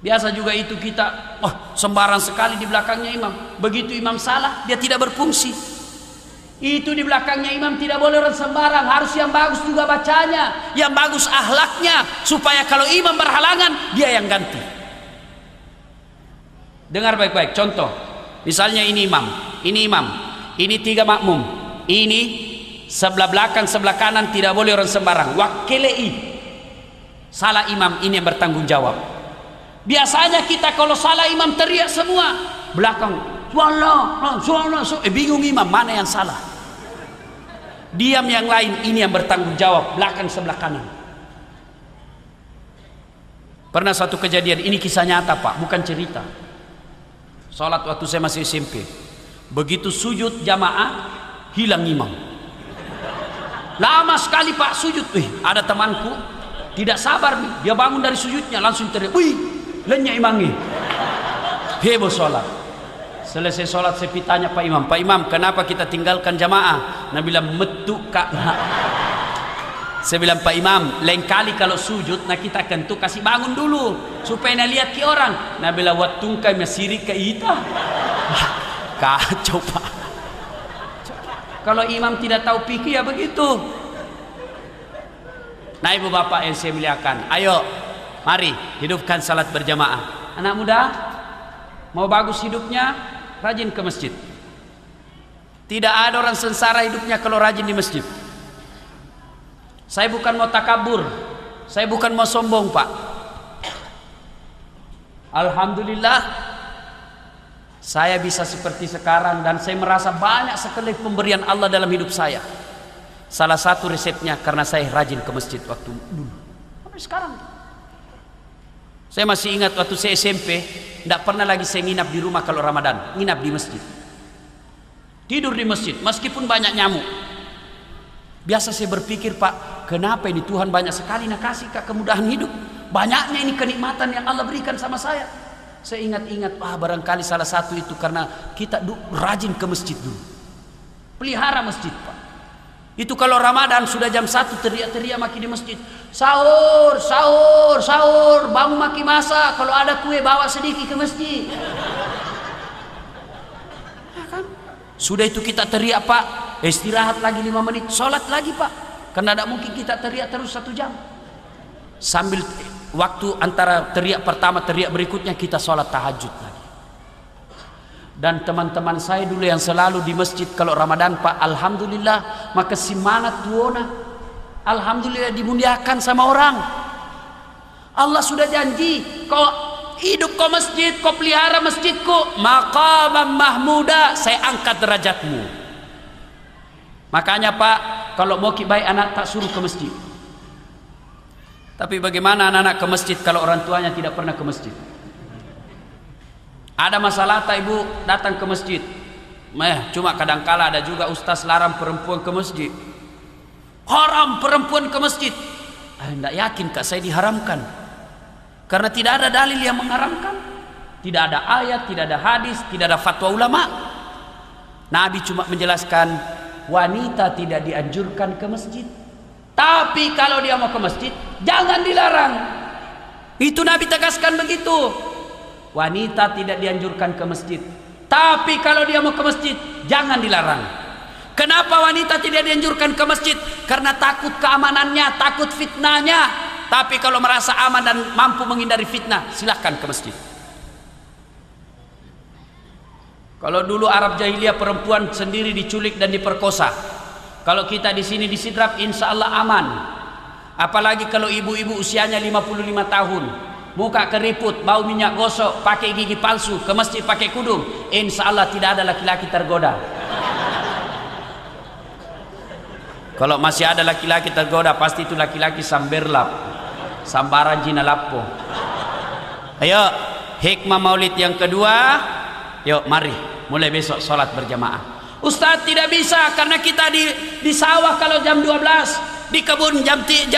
Biasa juga itu kita sembarang sekali di belakangnya imam. Begitu imam salah dia tidak berfungsi. Itu di belakangnya imam tidak boleh orang sembarang, harus yang bagus juga bacanya, yang bagus akhlaknya, supaya kalau imam berhalangan dia yang ganti. Dengar baik-baik, contoh misalnya ini imam, ini 3 makmum, ini sebelah belakang sebelah kanan tidak boleh orang sembarang. Wakilei salah imam, ini yang bertanggung jawab. Biasanya kita kalau salah imam teriak semua, belakang bingung imam mana yang salah. Diam yang lain, ini yang bertanggung jawab, belakang sebelah kanan. Pernah satu kejadian, ini kisah nyata Pak, bukan cerita. Salat waktu saya masih SMP. Begitu sujud jamaah, hilang imam. Lama sekali Pak sujud. Ada temanku tidak sabar nih, dia bangun dari sujudnya langsung teriak, wih lenyap imamnya. Heboh sholat. Selesai sholat saya tanya Pak Imam, kenapa kita tinggalkan jamaah? Nah bilang metu kak. Saya bilang Pak Imam, lain kali kalau sujud, nah kita kentu kasih bangun dulu supaya nah lihat ke orang. Nah bilang watungkai masiri ke ita. Kacau Pak. Kalau imam tidak tahu fikih ya begitu. Nah ibu bapak yang saya muliakan, ayo mari hidupkan salat berjamaah. Anak muda mau bagus hidupnya, rajin ke masjid. Tidak ada orang sengsara hidupnya kalau rajin di masjid. Saya bukan mau takabur, saya bukan mau sombong pak. Alhamdulillah saya bisa seperti sekarang dan saya merasa banyak sekali pemberian Allah dalam hidup saya. Salah satu resepnya karena saya rajin ke masjid waktu dulu. Sampai sekarang. Saya masih ingat waktu saya SMP, tidak pernah lagi saya nginap di rumah kalau Ramadan, nginap di masjid. Tidur di masjid meskipun banyak nyamuk. Biasa saya berpikir, Pak, kenapa ini Tuhan banyak sekali nak kasih kemudahan hidup? Banyaknya ini kenikmatan yang Allah berikan sama saya. Saya ingat-ingat, barangkali salah satu itu karena kita rajin ke masjid dulu. Pelihara masjid, Pak. Itu kalau Ramadan sudah jam 1 teriak-teriak maki di masjid. Sahur, sahur, sahur, bangun maki masak. Kalau ada kue bawa sedikit ke masjid. Ya kan? Sudah itu kita teriak, Pak. Istirahat lagi 5 menit, sholat lagi, Pak. Karena tidak mungkin kita teriak terus 1 jam. Sambil waktu antara teriak pertama teriak berikutnya kita sholat tahajud lagi. Dan teman-teman saya dulu yang selalu di masjid kalau Ramadan, Pak, alhamdulillah maka semangat tuona, alhamdulillah dimuliakan sama orang. Allah sudah janji, kau hidup kau masjid, kau pelihara masjidku, maqamam mahmuda, saya angkat derajatmu. Makanya Pak, kalau mau baik anak tak suruh ke masjid. Tapi bagaimana anak-anak ke masjid kalau orang tuanya tidak pernah ke masjid? Ada masalah tak ibu datang ke masjid? Cuma kadangkala ada juga ustaz larang perempuan ke masjid. Haram perempuan ke masjid. Tidak yakin kak saya diharamkan. Karena tidak ada dalil yang mengharamkan. Tidak ada ayat, tidak ada hadis, tidak ada fatwa ulama. Nabi cuma menjelaskan wanita tidak dianjurkan ke masjid. Tapi kalau dia mau ke masjid, jangan dilarang. Itu Nabi tegaskan begitu. Wanita tidak dianjurkan ke masjid. Tapi kalau dia mau ke masjid, jangan dilarang. Kenapa wanita tidak dianjurkan ke masjid? Karena takut keamanannya, takut fitnahnya. Tapi kalau merasa aman dan mampu menghindari fitnah, silahkan ke masjid. Kalau dulu Arab jahiliyah perempuan sendiri diculik dan diperkosa. Kalau kita di sini disidrap, insya Allah aman. Apalagi kalau ibu-ibu usianya 55 tahun, muka keriput, bau minyak gosok, pakai gigi palsu, ke masjid pakai kudung, insya Allah tidak ada laki-laki tergoda. Kalau masih ada laki-laki tergoda, pasti itu laki-laki samberlap, sambaran jina lappo. Ayo, hikmah maulid yang kedua. Yuk mari, mulai besok sholat berjamaah. Ustaz tidak bisa karena kita di sawah kalau jam 12, di kebun jam 3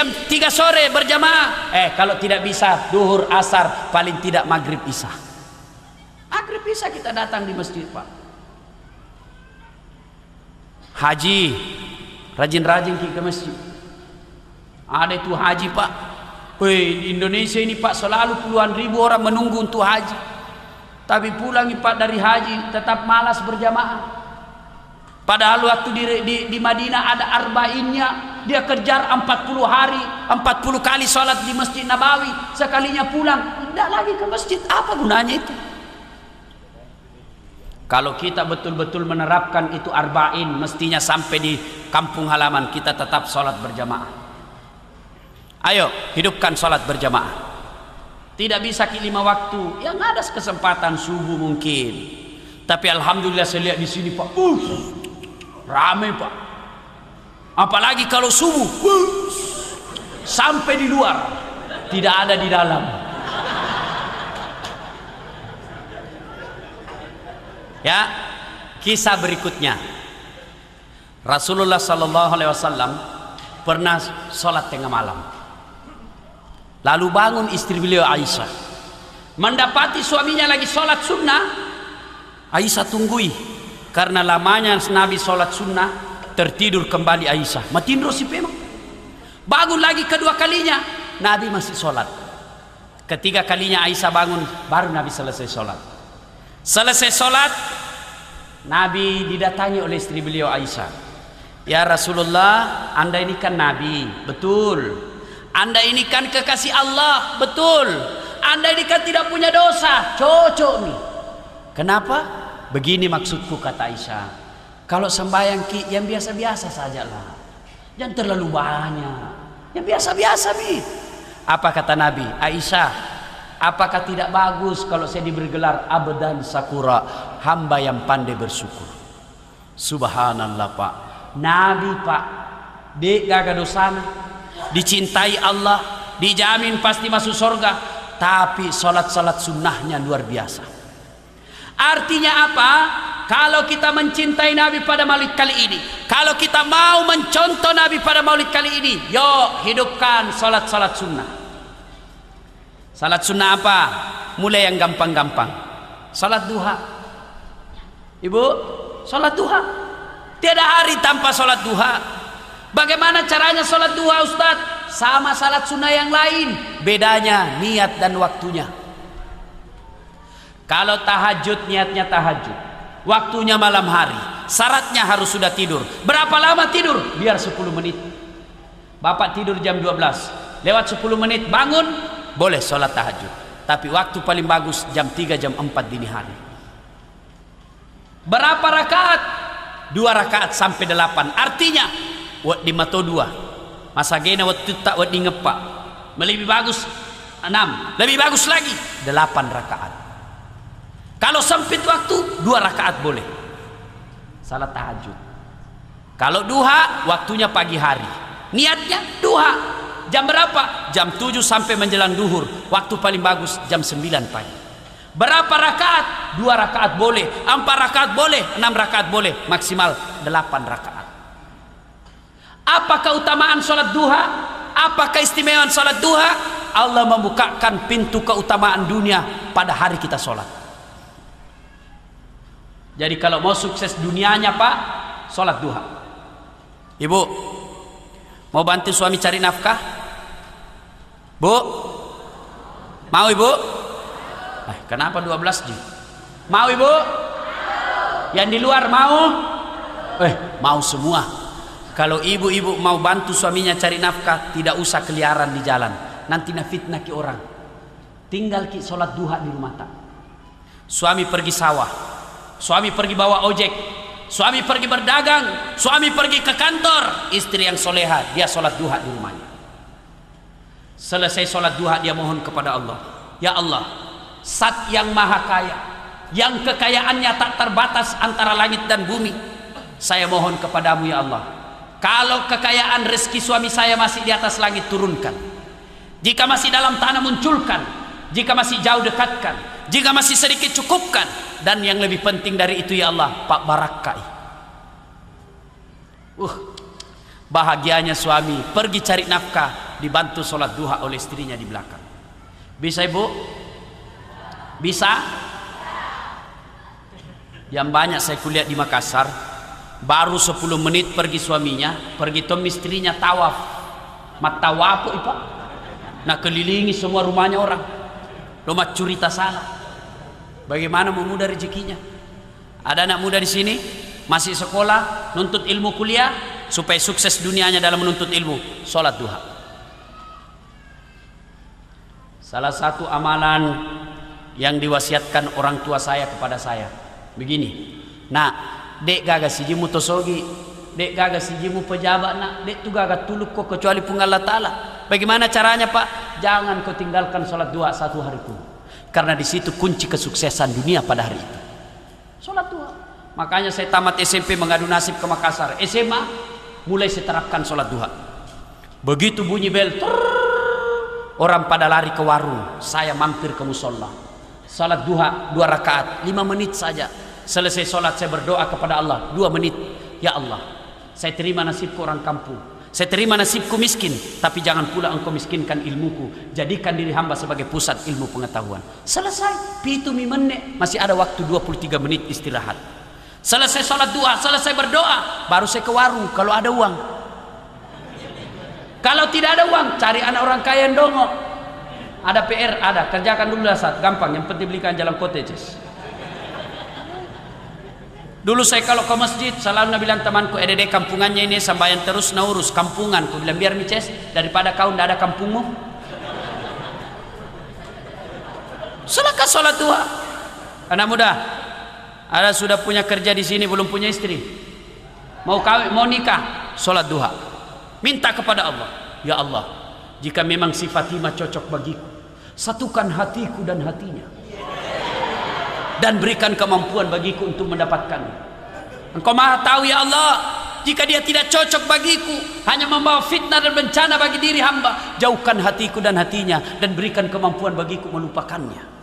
sore berjamaah. Kalau tidak bisa duhur asar, paling tidak maghrib isya. Maghrib isya kita datang di masjid, Pak. Haji, rajin-rajin ke masjid. Ada itu haji, Pak. Di Indonesia ini, Pak, selalu puluhan ribu orang menunggu untuk haji. Tapi pulang, Pak, dari haji tetap malas berjamaah. Padahal waktu di Madinah ada arba'innya, dia kejar 40 hari, 40 kali sholat di Masjid Nabawi, sekalinya pulang, tidak lagi ke masjid. Apa gunanya itu? Kalau kita betul-betul menerapkan itu arba'in, mestinya sampai di kampung halaman kita tetap sholat berjamaah. Ayo, hidupkan sholat berjamaah. Tidak bisa 5 waktu, yang ada kesempatan subuh mungkin. Tapi alhamdulillah saya lihat di sini, Pak, ramai, Pak. Apalagi kalau subuh, sampai di luar, tidak ada di dalam. Ya, kisah berikutnya. Rasulullah sallallahu alaihi wasallam pernah sholat tengah malam. Lalu bangun istri beliau Aisyah, mendapati suaminya lagi sholat sunnah. Aisyah tunggui, karena lamanya Nabi sholat sunnah, tertidur kembali Aisyah. Matindro si memang. Bangun lagi kedua kalinya, Nabi masih sholat. Ketiga kalinya Aisyah bangun, baru Nabi selesai sholat. Selesai sholat, Nabi didatangi oleh istri beliau Aisyah. Ya Rasulullah, Anda ini kan Nabi, betul. Anda ini kan kekasih Allah, betul. Anda ini kan tidak punya dosa, cocok nih. Kenapa? Begini maksudku, kata Aisyah. Kalau sembahyang ki yang biasa-biasa sajalah, jangan terlalu banyak, yang biasa-biasa nih. Apa kata Nabi? Aisyah, apakah tidak bagus kalau saya diberi gelar abdan sakura, hamba yang pandai bersyukur? Subhanallah Pak, Nabi Pak, dek gak dosana, dicintai Allah, dijamin pasti masuk surga, tapi salat-salat sunnahnya luar biasa. Artinya apa? Kalau kita mencintai Nabi pada maulid kali ini, kalau kita mau mencontoh Nabi pada maulid kali ini, yuk hidupkan salat-salat sunnah. Salat sunnah apa? Mulai yang gampang-gampang. Salat duha. Ibu, salat duha. Tiada hari tanpa salat duha. Bagaimana caranya salat duha, Ustaz? Sama salat sunnah yang lain, bedanya niat dan waktunya. Kalau tahajud, niatnya tahajud, waktunya malam hari, syaratnya harus sudah tidur. Berapa lama tidur? Biar 10 menit. Bapak tidur jam 12, lewat 10 menit bangun, boleh sholat tahajud. Tapi waktu paling bagus jam 3, jam 4 dini hari. Berapa rakaat? 2 rakaat sampai 8. Artinya di mato 2, masa gena waktu tak waktu ngepak, lebih bagus 6, lebih bagus lagi 8 rakaat. Kalau sempit waktu 2 rakaat boleh salat tahajud. Kalau duha waktunya pagi hari, niatnya duha. Jam berapa? Jam 7 sampai menjelang duhur. Waktu paling bagus jam 9 pagi. Berapa rakaat? 2 rakaat boleh, 4 rakaat boleh, 6 rakaat boleh, maksimal 8 rakaat. Apa keutamaan salat duha? Apa keistimewaan salat duha? Allah membukakan pintu keutamaan dunia pada hari kita salat. Jadi kalau mau sukses dunianya Pak, sholat duha. Ibu, mau bantu suami cari nafkah? Bu, mau ibu? Kenapa 12 Ji? Mau ibu? Yang di luar mau? Mau semua. Kalau ibu-ibu mau bantu suaminya cari nafkah, tidak usah keliaran di jalan. Nanti fitnah ki orang. Tinggal ki sholat duha di rumah tak. Suami pergi sawah, suami pergi bawa ojek, suami pergi berdagang, suami pergi ke kantor, istri yang soleha dia sholat duha di rumahnya. Selesai sholat duha dia mohon kepada Allah, ya Allah, Zat yang maha kaya, yang kekayaannya tak terbatas antara langit dan bumi, saya mohon kepadamu ya Allah, kalau kekayaan rezeki suami saya masih di atas langit turunkan, jika masih dalam tanah munculkan, jika masih jauh dekatkan, jika masih sedikit cukupkan, dan yang lebih penting dari itu ya Allah, Pak Barakai. Bahagianya suami pergi cari nafkah, dibantu sholat duha oleh istrinya di belakang. Bisa ibu? Bisa? Yang banyak saya kuliah di Makassar, baru 10 menit pergi suaminya, pergi tom istrinya tawaf. Matawapu ipa, nak kelilingi semua rumahnya orang, rumah curita salah. Bagaimana mau mudah rezekinya? Ada anak muda di sini masih sekolah, nuntut ilmu kuliah, supaya sukses dunianya dalam menuntut ilmu, sholat duha. Salah satu amalan yang diwasiatkan orang tua saya kepada saya begini, nak, dek gaga sijimu tosogi, dek gaga sijimu pejabat, nak, dek tu gaga tuluk kok kecuali pun Allah Ta'ala. Bagaimana caranya Pak? Jangan kau tinggalkan sholat duha 1 hari pun, karena di situ kunci kesuksesan dunia pada hari itu, sholat duha. Makanya saya tamat SMP mengadu nasib ke Makassar, SMA mulai saya terapkan sholat duha. Begitu bunyi bel, orang pada lari ke warung, saya mampir ke musola, sholat duha 2 rakaat 5 menit saja. Selesai sholat saya berdoa kepada Allah 2 menit, ya Allah, saya terima nasibku orang kampung, saya terima nasibku miskin, tapi jangan pula engkau miskinkan ilmuku, jadikan diri hamba sebagai pusat ilmu pengetahuan. Selesai pitu menit, masih ada waktu 23 menit istirahat. Selesai sholat duha, selesai berdoa, baru saya ke warung kalau ada uang. Kalau tidak ada uang, cari anak orang kaya yang dongok. Ada PR, ada, kerjakan dulu dasar, gampang, yang penting belikan jalan koteces. Dulu saya kalau ke masjid selalu bilang temanku, dede kampungannya ini sambayan terus na urus kampungan. Ku bilang biar mices daripada kau ndak ada kampungmu. Silakan sholat duha. Anak muda, ada sudah punya kerja di sini belum punya istri, mau kawin mau nikah, sholat duha. Minta kepada Allah, ya Allah, jika memang si Fatimah cocok bagiku, satukan hatiku dan hatinya, dan berikan kemampuan bagiku untuk mendapatkannya. Engkau maha tahu ya Allah, jika dia tidak cocok bagiku, hanya membawa fitnah dan bencana bagi diri hamba, jauhkan hatiku dan hatinya, dan berikan kemampuan bagiku melupakannya.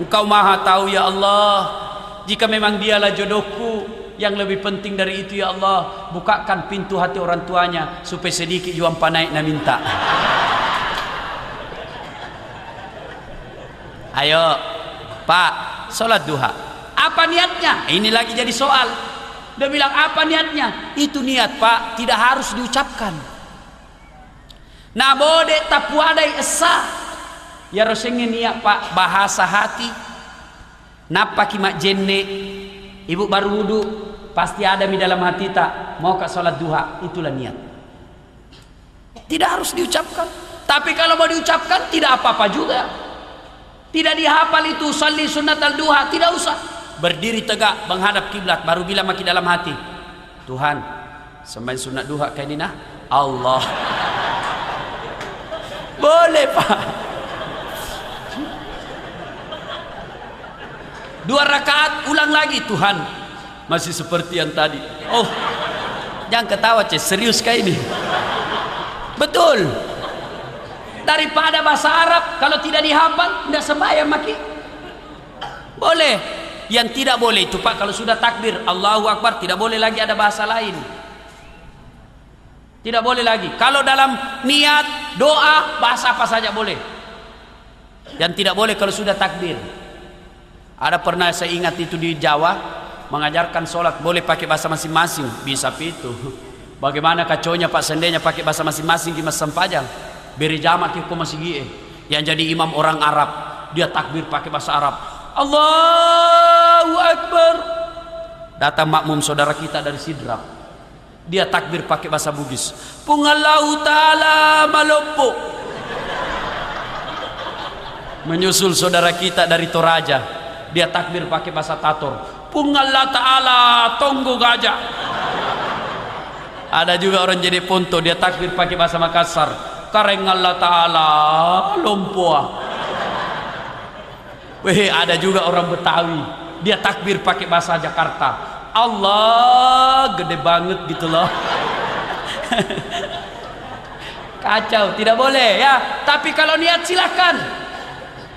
Engkau maha tahu ya Allah, jika memang dialah jodohku, yang lebih penting dari itu ya Allah, bukakan pintu hati orang tuanya, supaya sedikit juang panai na minta. Ayo Pak, sholat duha. Apa niatnya? Ini lagi jadi soal. Dia bilang apa niatnya? Itu niat Pak, tidak harus diucapkan. Nah bode tapuadai esa. Ya rasanya niat Pak, bahasa hati. Napa kimak jenne, ibu baru wudu, pasti ada di dalam hati tak mau ke sholat duha, itulah niat. Tidak harus diucapkan. Tapi kalau mau diucapkan tidak apa-apa juga. Tidak dihafal itu salli sunat al-duha, tidak usah. Berdiri tegak menghadap kiblat baru bilang maki dalam hati, Tuhan, sembahyang sunat duha kayak ini nah Allah. Boleh Pak. 2 rakaat ulang lagi, Tuhan, masih seperti yang tadi. Oh, jangan ketawa serius kayak ini. Betul. Daripada bahasa Arab kalau tidak dihafal tidak sembahyang maki. Boleh. Yang tidak boleh itu Pak, kalau sudah takbir Allahu Akbar tidak boleh lagi ada bahasa lain. Tidak boleh lagi. Kalau dalam niat doa bahasa apa saja boleh. Yang tidak boleh kalau sudah takbir. Ada pernah saya ingat itu di Jawa mengajarkan sholat boleh pakai bahasa masing-masing, bisa itu. Bagaimana kacaunya Pak seandainya pakai bahasa masing-masing di Mas Sampajang. Beri jamak itu masih gie. Yang jadi imam orang Arab, dia takbir pakai bahasa Arab. Allahu Akbar. Datang makmum saudara kita dari Sidrap, dia takbir pakai bahasa Bugis. Pungallahu ta'ala maloppo. Menyusul saudara kita dari Toraja, dia takbir pakai bahasa Tator. Pungallah ta'ala tonggo gajah. Ada juga orang jadi Ponto, dia takbir pakai bahasa Makassar. Kareng Allah ta'ala lompoa. Weh, ada juga orang Betawi, dia takbir pakai bahasa Jakarta. Allah gede banget gitu loh. Kacau, tidak boleh ya. Tapi kalau niat silakan,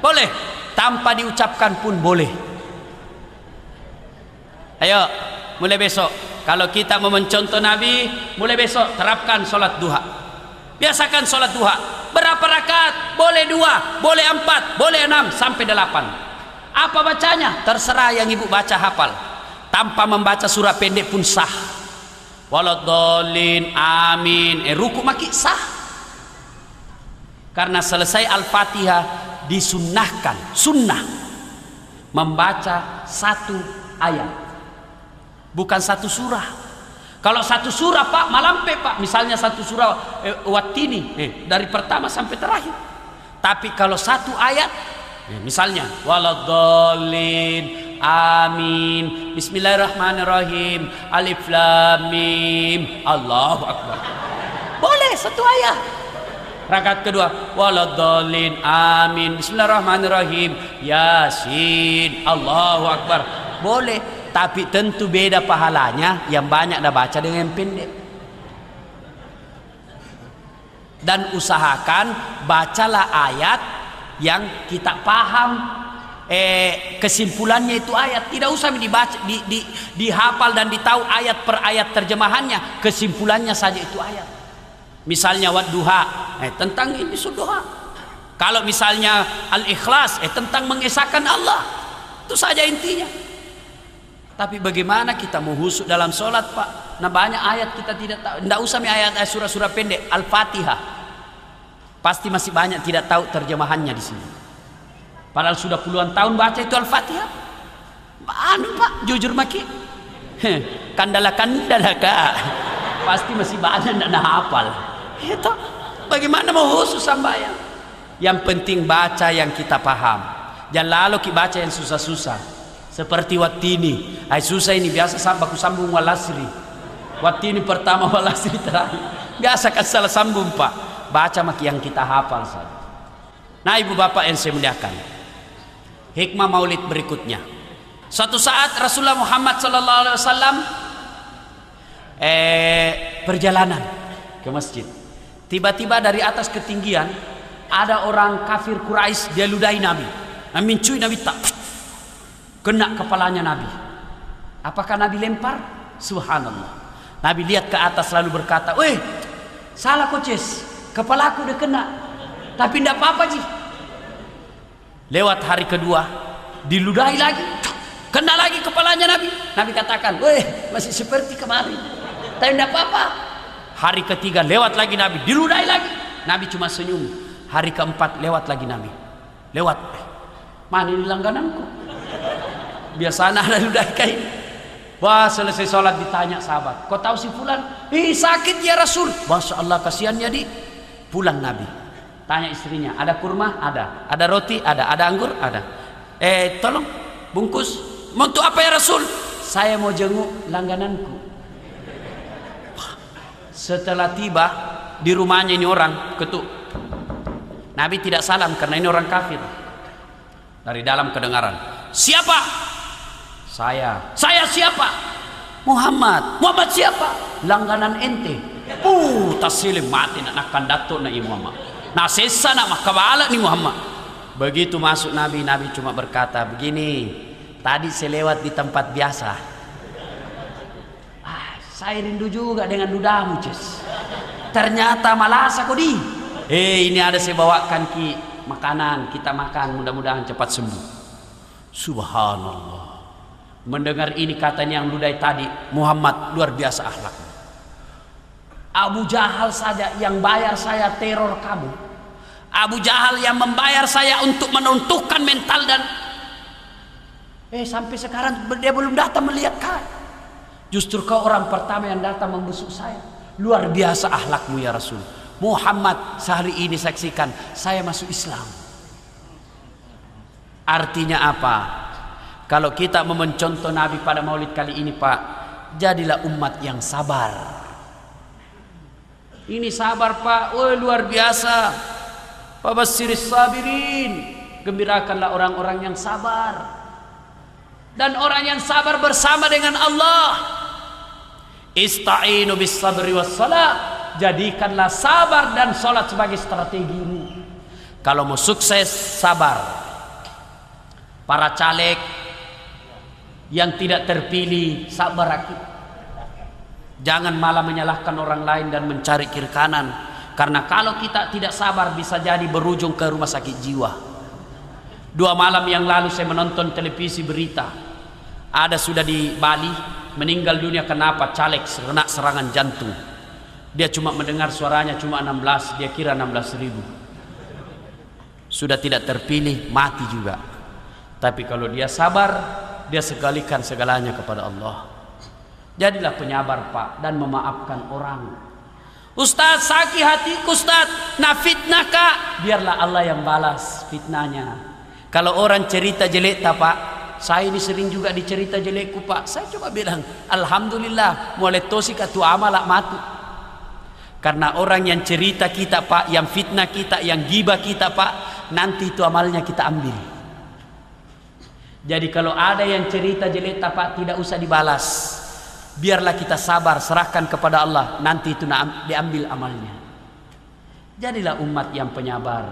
boleh. Tanpa diucapkan pun boleh. Ayo, mulai besok kalau kita mau mencontoh Nabi, mulai besok terapkan sholat duha. Biasakan sholat duha. Berapa rakaat? Boleh 2, boleh 4, boleh 6 sampai 8. Apa bacanya? Terserah yang ibu baca hafal. Tanpa membaca surah pendek pun sah. Waladhdallin, amin. Ruku maki sah. Karena selesai Al-Fatihah disunnahkan, sunnah membaca 1 ayat, bukan 1 surah. Kalau 1 surah Pak malampe Pak, misalnya 1 surah Wattini dari pertama sampai terakhir. Tapi kalau 1 ayat, misalnya waladhdallin, amin, bismillahirrahmanirrahim, alif lam mim, Allahu Akbar, boleh 1 ayat. Rakaat kedua waladhdallin, amin, bismillahirrahmanirrahim, yasin, Allahu Akbar, boleh. Tapi tentu beda pahalanya yang banyak dah baca dengan yang pendek. Dan usahakan bacalah ayat yang kita paham kesimpulannya itu ayat. Tidak usah dibaca, dihafal dan ditahu ayat per ayat terjemahannya, kesimpulannya saja itu ayat. Misalnya wadduha, tentang ini sudoha. Kalau misalnya al-ikhlas, tentang mengesahkan Allah. Itu saja intinya. Tapi bagaimana kita mau husuk dalam sholat Pak? Nah banyak ayat kita tidak tahu. Tidak usah ayat surah-surah pendek. Al-Fatihah pasti masih banyak tidak tahu terjemahannya di sini. Padahal sudah puluhan tahun baca itu Al-Fatihah. Anu Pak, jujur maki. Kandala kak. Pasti masih banyak tidak hafal. Itu bagaimana mau khusus sambayang? Yang penting baca yang kita paham. Jangan lalu kita baca yang susah-susah. Seperti watini. Ay susah ini biasa aku sambung walasri. Watini pertama walasri terakhir. Biasa kan salah sambung Pak. Baca maki yang kita hafal saja. Nah ibu bapak yang saya muliakan, hikmah maulid berikutnya. Suatu saat Rasulullah Muhammad SAW perjalanan ke masjid. Tiba-tiba dari atas ketinggian ada orang kafir Quraisy, dia ludahi Nabi. Mencui Nabi, tak kena kepalanya Nabi. Apakah Nabi lempar? Subhanallah. Nabi lihat ke atas lalu berkata, "Weh, salah koces, kepalaku udah kena. Tapi tidak apa-apa Ji." Lewat hari kedua, diludahi lagi, kena lagi kepalanya Nabi. Nabi katakan, "Weh, masih seperti kemarin. Tapi tidak apa-apa." Hari ketiga lewat lagi Nabi, diludahi lagi. Nabi cuma senyum. Hari keempat lewat lagi Nabi. Lewat. Mana ini langgananku? Biasanya ada ludahi kain. Wah, selesai sholat ditanya sahabat, "Kau tahu si fulan?" "Sakit ya Rasul." Masya Allah, kasihannya di. Pulang Nabi. Tanya istrinya, "Ada kurma?" "Ada." "Ada roti?" "Ada." "Ada anggur?" "Ada." Tolong bungkus." "Mau untuk apa ya Rasul?" "Saya mau jenguk langgananku." Setelah tiba di rumahnya ini orang ketuk. Nabi tidak salam karena ini orang kafir. Dari dalam kedengaran, "Siapa?" "Saya." "Saya siapa?" "Muhammad." "Muhammad siapa?" "Langganan ente." Taslim mati nak kandato na Muhammad. Nah sesa nak makabala ni Muhammad. Begitu masuk Nabi, Nabi cuma berkata begini, "Tadi saya lewat di tempat biasa. Saya rindu juga dengan ludamu, Cis. Ternyata malas aku di. Ini ada saya bawakan ki makanan, kita makan, mudah-mudahan cepat sembuh." Subhanallah. Mendengar ini katanya yang ludahi tadi, "Muhammad luar biasa akhlaknya. Abu Jahal saja yang bayar saya teror kamu. Abu Jahal yang membayar saya untuk menuntukkan mental dan sampai sekarang dia belum datang melihat kau. Justru kau orang pertama yang datang membusuk saya. Luar biasa akhlakmu ya Rasul. Muhammad sehari ini saksikan saya masuk Islam." Artinya apa? Kalau kita mau mencontoh Nabi pada maulid kali ini Pak, jadilah umat yang sabar. Ini sabar Pak, luar biasa. Fabasyiris sabirin, gembirakanlah orang-orang yang sabar. Dan orang yang sabar bersama dengan Allah. Ista'inu bis sabri was salat, jadikanlah sabar dan salat sebagai strategimu. Kalau mau sukses, sabar. Para caleg yang tidak terpilih, sabar akib. Jangan malah menyalahkan orang lain dan mencari kiri kanan. Karena kalau kita tidak sabar bisa jadi berujung ke rumah sakit jiwa. 2 malam yang lalu saya menonton televisi berita. Ada sudah di Bali meninggal dunia kenapa? Caleg kena serangan jantung. Dia cuma mendengar suaranya cuma 16, dia kira 16.000. Sudah tidak terpilih, mati juga. Tapi kalau dia sabar, dia segalikan segalanya kepada Allah. Jadilah penyabar Pak dan memaafkan orang. "Ustaz, sakit hatiku Ustaz, nah fitnah Kak." Biarlah Allah yang balas fitnahnya. Kalau orang cerita jelek Pak, saya ini sering juga dicerita jelekku Pak, saya coba bilang alhamdulillah mulai tosi katu amalak matu. Karena orang yang cerita kita Pak, yang fitnah kita, yang gibah kita Pak, nanti itu amalnya kita ambil. Jadi kalau ada yang cerita jelek Pak, tidak usah dibalas. Biarlah kita sabar, serahkan kepada Allah, nanti itu diambil amalnya. Jadilah umat yang penyabar.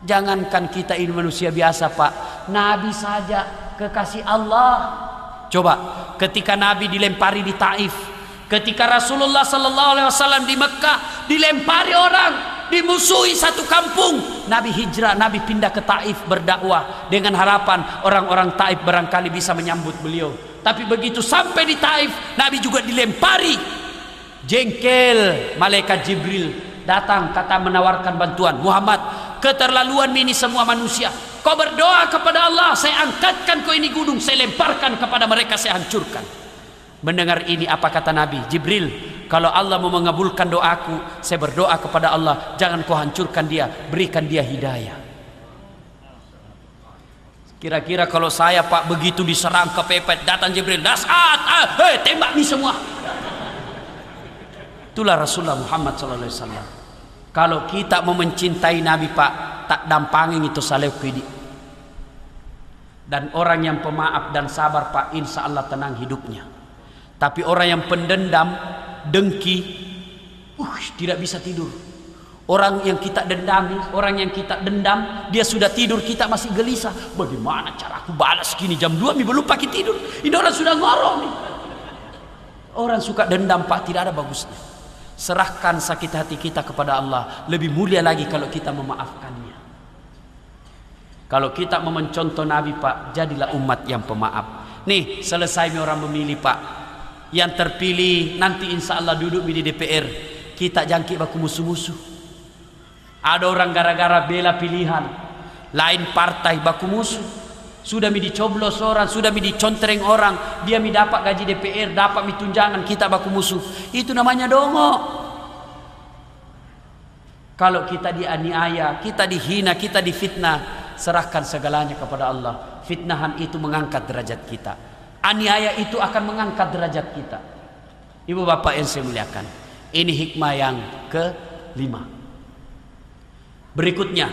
Jangankan kita ini manusia biasa Pak, Nabi saja kekasih Allah. Coba ketika Nabi dilempari di Taif, ketika Rasulullah SAW di Mekah dilempari orang, dimusuhi satu kampung, Nabi hijrah, Nabi pindah ke Taif berdakwah dengan harapan orang-orang Taif barangkali bisa menyambut beliau. Tapi begitu sampai di Taif, Nabi juga dilempari. Jengkel malaikat Jibril datang kata menawarkan bantuan. "Muhammad, keterlaluan ini semua manusia. Kau berdoa kepada Allah, saya angkatkan kau ini gunung, saya lemparkan kepada mereka, saya hancurkan. Mendengar ini apa kata Nabi? Jibril, kalau Allah mau mengabulkan doaku, saya berdoa kepada Allah, jangan kau hancurkan dia, berikan dia hidayah. Kira-kira kalau saya Pak begitu diserang kepepet, datang Jibril, dasat, tembak nih semua. Itulah Rasulullah Muhammad SAW. Kalau kita mau mencintai Nabi Pak, tak dampangin itu saleh kidi. Dan orang yang pemaaf dan sabar Pak, insya Allah tenang hidupnya. Tapi orang yang pendendam, dengki, tidak bisa tidur. Orang yang kita dendami, orang yang kita dendam, dia sudah tidur, kita masih gelisah. Bagaimana cara aku balas gini jam 2 belum pakai tidur. Ini orang sudah ngorong nih. Orang suka dendam Pak, tidak ada bagusnya. Serahkan sakit hati kita kepada Allah. Lebih mulia lagi kalau kita memaafkannya. Kalau kita mau mencontoh Nabi Pak, jadilah umat yang pemaaf. Nih selesai orang memilih Pak, yang terpilih nanti insya Allah duduk di DPR, kita jangkit baku musuh-musuh. Ada orang gara-gara bela pilihan lain partai baku musuh. Sudah mi dicoblos orang, sudah mi dicontreng orang, dia mi dapat gaji DPR, dapat mi tunjangan, kita baku musuh. Itu namanya dongo. Kalau kita dianiaya, kita dihina, kita difitnah, serahkan segalanya kepada Allah. Fitnahan itu mengangkat derajat kita, aniaya itu akan mengangkat derajat kita. Ibu bapak yang saya muliakan, ini hikmah yang kelima. Berikutnya,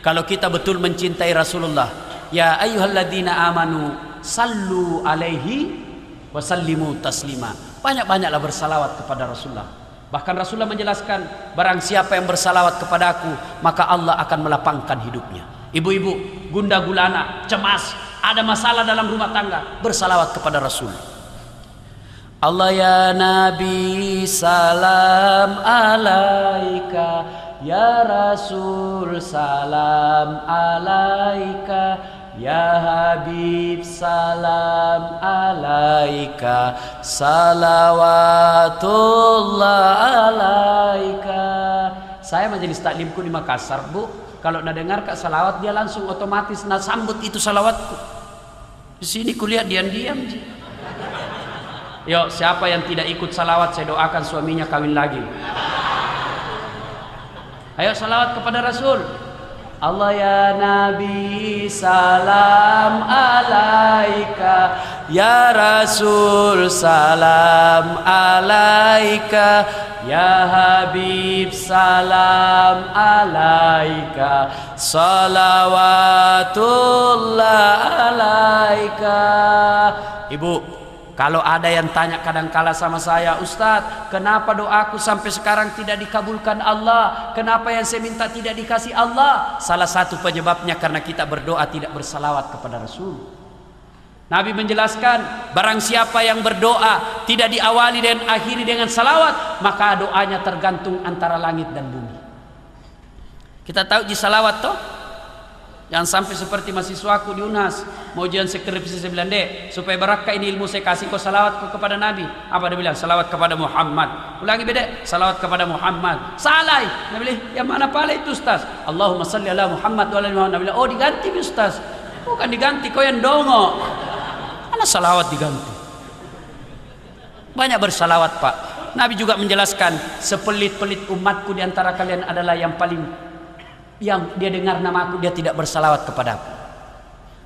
kalau kita betul mencintai Rasulullah, ya ayyuhalladzina amanu sallu alaihi wa sallimu taslima. Banyak-banyaklah bersalawat kepada Rasulullah. Bahkan Rasulullah menjelaskan, barang siapa yang bersalawat kepadaku, maka Allah akan melapangkan hidupnya. Ibu-ibu, gunda gulana, cemas, ada masalah dalam rumah tangga, bersalawat kepada Rasul. Allah ya Nabi salam alaika, ya Rasul salam alaika, ya Habib salam alaika, salawatullah alaika. Saya majelis taklimku di Makassar Bu, kalau nak dengar kak salawat dia langsung otomatis nak sambut itu salawatku. Di sini kuliah diam-diam. Yuk siapa yang tidak ikut salawat, saya doakan suaminya kawin lagi. Ayo salawat kepada Rasul. Allah ya Nabi salam alaika, ya Rasul salam alaika, ya Habib salam alaika, salawatullah alaika. Ibu, kalau ada yang tanya kadangkala sama saya, Ustadz, kenapa doaku sampai sekarang tidak dikabulkan Allah? Kenapa yang saya minta tidak dikasih Allah? Salah satu penyebabnya karena kita berdoa tidak bersalawat kepada Rasul. Nabi menjelaskan, barang siapa yang berdoa tidak diawali dan akhiri dengan salawat, maka doanya tergantung antara langit dan bumi. Kita tahu di salawat toh? Jangan sampai seperti mahasiswaku di UNAS mau ujian skripsi, saya bilang, Dek, supaya berkah ini ilmu saya kasih kau salawat kepada Nabi. Apa dia bilang? Salawat kepada Muhammad. Ulangi beda, salawat kepada Muhammad. Salah. Nabi bilang, yang mana pala itu Ustaz? Allahumma salli ala Muhammad wa ala Muhammad. Nabi bilang, oh diganti Ustaz. Bukan diganti, kau yang dongo. Mana salawat diganti? Banyak bersalawat Pak. Nabi juga menjelaskan, sepelit-pelit umatku di antara kalian adalah yang dia dengar namaku dia tidak bersalawat kepadaku.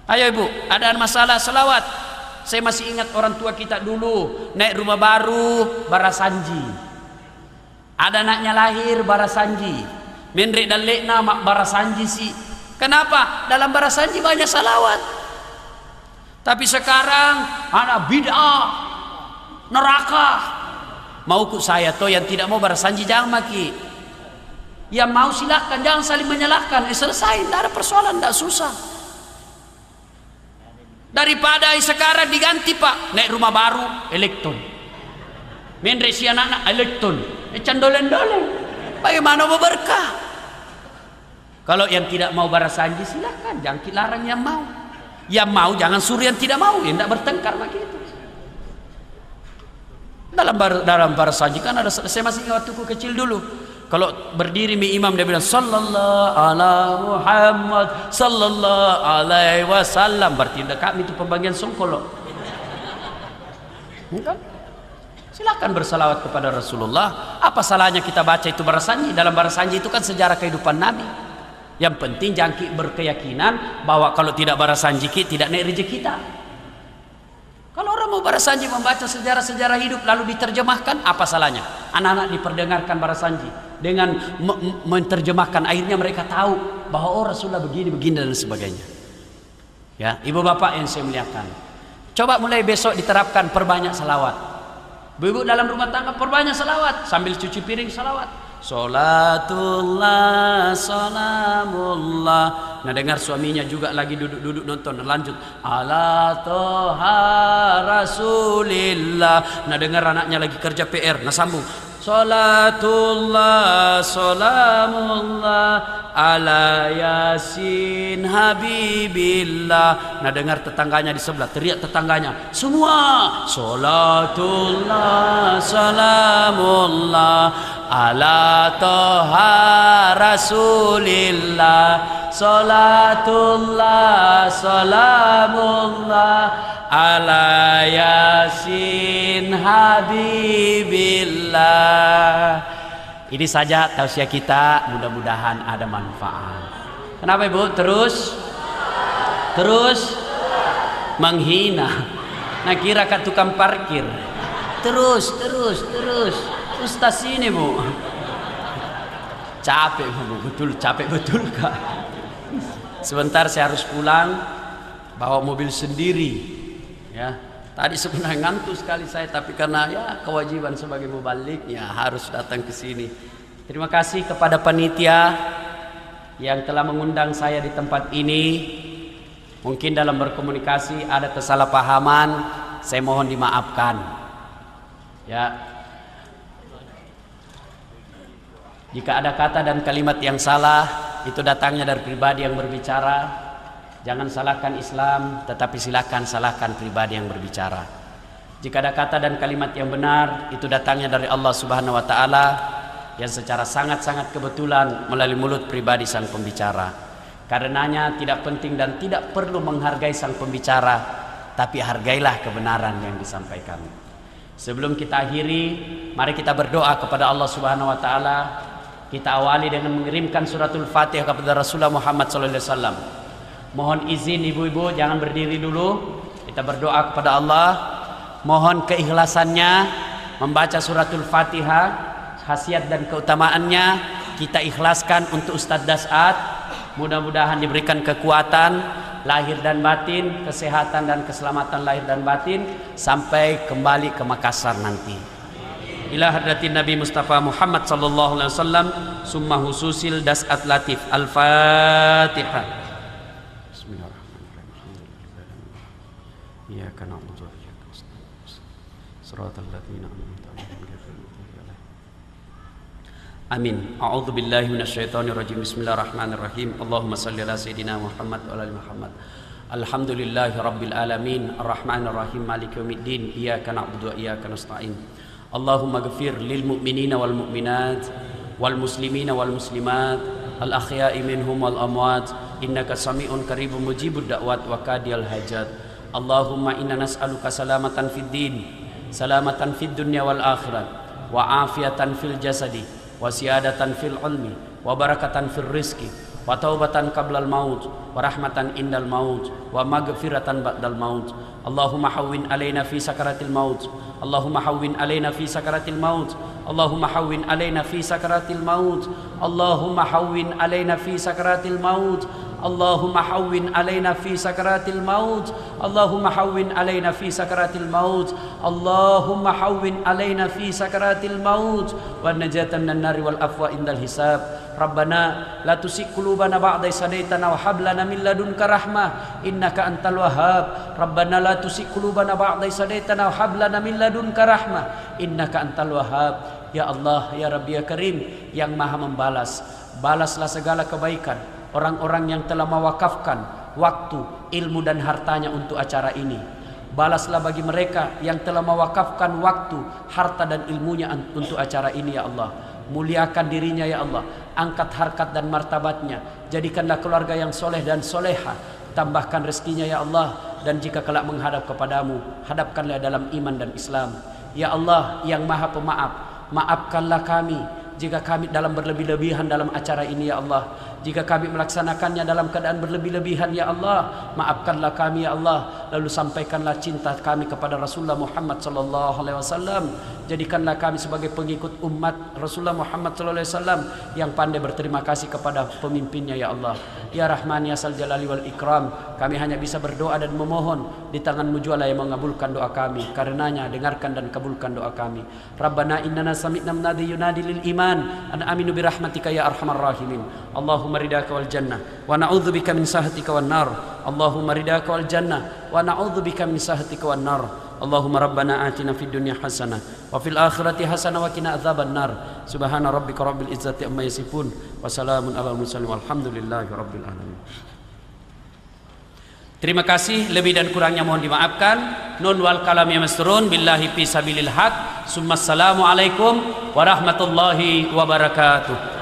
Ayo ibu, ada masalah salawat. Saya masih ingat orang tua kita dulu naik rumah baru barasanji. Ada anaknya lahir barasanji. Menrik dan lekna mak barasanji sih. Kenapa? Dalam barasanji banyak salawat. Tapi sekarang ada bid'ah, neraka. Mauku saya toh yang tidak mau barasanji jangan maki. Yang mau silakan, jangan saling menyalahkan. Selesai, tidak ada persoalan, tidak susah. Daripada sekarang diganti Pak, naik rumah baru, elektron. Mendrek si anak-anak, elektron. Candolen-dolen. Bagaimana mau berkah? Kalau yang tidak mau barasanji silakan, jangan larang yang mau. Yang mau jangan suruh yang tidak mau, yang tidak bertengkar begitu. Dalam barasanji kan ada, saya masih ingat waktu kecil dulu. Kalau berdiri mi imam dia bilang sallallahu ala Muhammad sallallahu alaihi wasallam, berarti kami itu pembagian songkol. Bukan? Silakan bersalawat kepada Rasulullah. Apa salahnya kita baca itu barasanji? Dalam barasanji itu kan sejarah kehidupan Nabi. Yang penting jangki berkeyakinan bahwa kalau tidak barasanji tidak naik rezeki kita. Kalau orang mau barasanji membaca sejarah-sejarah hidup lalu diterjemahkan, apa salahnya? Anak-anak diperdengarkan barasanji dengan menerjemahkan, akhirnya mereka tahu bahwa oh Rasulullah begini dan sebagainya. Ya, ibu bapak yang saya muliakan, coba mulai besok diterapkan perbanyak salawat. Ibu dalam rumah tangga perbanyak salawat, sambil cuci piring salawat. Salatullah salamullah. Nah dengar suaminya juga lagi duduk-duduk nonton, lanjut ala toha rasulillah. Nah dengar anaknya lagi kerja PR, nah sambung salatullah salamullah ala yasin habibillah. Nah dengar tetangganya di sebelah, teriak tetangganya semua salatullah salamullah ala toha rasulillah salatullah salamullah ala yasin habibillah. Ini saja tausiah kita, mudah-mudahan ada manfaat. Kenapa ibu terus menghina? Nah kira kan tukang parkir. Terus Ustaz ini bu, capek bu, betul capek betul kak. Sebentar saya harus pulang, bawa mobil sendiri. Ya, tadi sebenarnya ngantuk sekali saya, tapi karena ya kewajiban sebagai mubalik ya harus datang ke sini. Terima kasih kepada panitia yang telah mengundang saya di tempat ini. Mungkin dalam berkomunikasi ada kesalahpahaman, saya mohon dimaafkan. Ya. Jika ada kata dan kalimat yang salah, itu datangnya dari pribadi yang berbicara. Jangan salahkan Islam, tetapi silakan salahkan pribadi yang berbicara. Jika ada kata dan kalimat yang benar, itu datangnya dari Allah Subhanahu wa taala yang secara sangat-sangat kebetulan melalui mulut pribadi sang pembicara. Karenanya tidak penting dan tidak perlu menghargai sang pembicara, tapi hargailah kebenaran yang disampaikan. Sebelum kita akhiri, mari kita berdoa kepada Allah Subhanahu wa taala. Kita awali dengan mengirimkan suratul Fatihah kepada Rasulullah Muhammad SAW. Mohon izin ibu-ibu jangan berdiri dulu. Kita berdoa kepada Allah. Mohon keikhlasannya membaca suratul Fatihah, khasiat dan keutamaannya kita ikhlaskan untuk Ustadz Das'ad. Mudah-mudahan diberikan kekuatan lahir dan batin, kesehatan dan keselamatan lahir dan batin sampai kembali ke Makassar nanti. Ila hadratin Nabi Mustafa Muhammad sallallahu alaihi wasallam, summa hususil Das'ad Latif. Al-Fatihah. Bismillahirrahmanirrahim. Iyyaka na'budu wa iyyaka nasta'in. Shiratal ladzina an'amta 'alaihim ghairil maghdubi 'alaihim. Amin. A'udzu billahi minasyaitonir rajim. Bismillahirrahmanirrahim. Allahumma shalli ala sayidina Muhammad wa ala ali Muhammad. Alhamdulillahi rabbil alamin, arrahmanir rahim, maliki yaumiddin. Iyyaka na'budu wa iyyaka nasta'in. Allahumma ghafir lil mu'minina wal mu'minat wal muslimina wal muslimat al ahya'i minhum wal amwat innaka sami'un qaribun mujibud da'wat wa qadiyal hajat. Allahumma inna nas'aluka salamatan fid din, salamatan fid dunya wal akhirat, wa afiatan fil jasadi, wa siyadatan fil ilmi, wa barakatan fil rizqi, wa taubatan qablal maut, wa rahmatan indal maut, wa maghfiratan ba'dal maut. Allahumma hawwin alaina fi sakaratil maut. Allahumma hawwin alaina fi sakaratil maut. Allahumma hawwin alaina fi sakaratil maut. Allahumma hawwin alaina fi sakaratil maut. Allahumma hawwin alaina fi sakaratil maut. Allahumma hawwin alaina fi sakaratil maut. Allahumma hawwin alaina fi sakaratil maut wa najatan minan nari wal afwa indal hisab. Rabbana la tusik qulubana ba'da idh hadaitana wa hab lana min ladunka rahmah innaka antal wahhab. Rabbana la tusik qulubana ba'da idh hadaitana wa hab lana min ladunka rahmah innaka antal wahhab. Ya Allah, ya Rabbi, ya Karim, yang Maha membalas, balaslah segala kebaikan orang-orang yang telah mewakafkan waktu, ilmu dan hartanya untuk acara ini. Balaslah bagi mereka yang telah mewakafkan waktu, harta dan ilmunya untuk acara ini ya Allah. muliakan dirinya ya Allah, angkat harkat dan martabatnya, jadikanlah keluarga yang soleh dan soleha, tambahkan rezekinya ya Allah, dan jika kelak menghadap kepadamu, hadapkanlah dalam iman dan Islam. Ya Allah yang maha pemaaf, maafkanlah kami jika kami dalam berlebih-lebihan dalam acara ini ya Allah, jika kami melaksanakannya dalam keadaan berlebih-lebihan ya Allah, maafkanlah kami ya Allah, lalu sampaikanlah cinta kami kepada Rasulullah Muhammad sallallahu alaihi wasallam. Jadikanlah kami sebagai pengikut umat Rasulullah Muhammad sallallahu alaihi wasallam yang pandai berterima kasih kepada pemimpinnya ya Allah. Ya Rahman ya Sal Jalali wal Ikram, kami hanya bisa berdoa dan memohon, di tangan-Mu jualah yang mengabulkan doa kami. Karenanya dengarkan dan kabulkan doa kami. Rabbana innana sami'na munadi yunadi lil iman an aminu birahmatika ya arhamar rahimin. Allahumma ridaka wal jannah wa na'udzubika min sahatika wan nar. Allahumma ridaka wal jannah wa na'udzubika min sahatika wan nar. Allahumma rabbana atina fid dunya hasanah wa fil akhirati hasanah wa qina adzaban nar. Subhana rabbika rabbil izzati amma yasifun wa salamun alal mursalin walhamdulillahi rabbil alamin. Terima kasih, lebih dan kurangnya mohon dimaafkan. Nun wal kalam ya masturun billahi fi sabilil haq. Summa assalamu alaikum warahmatullahi wabarakatuh.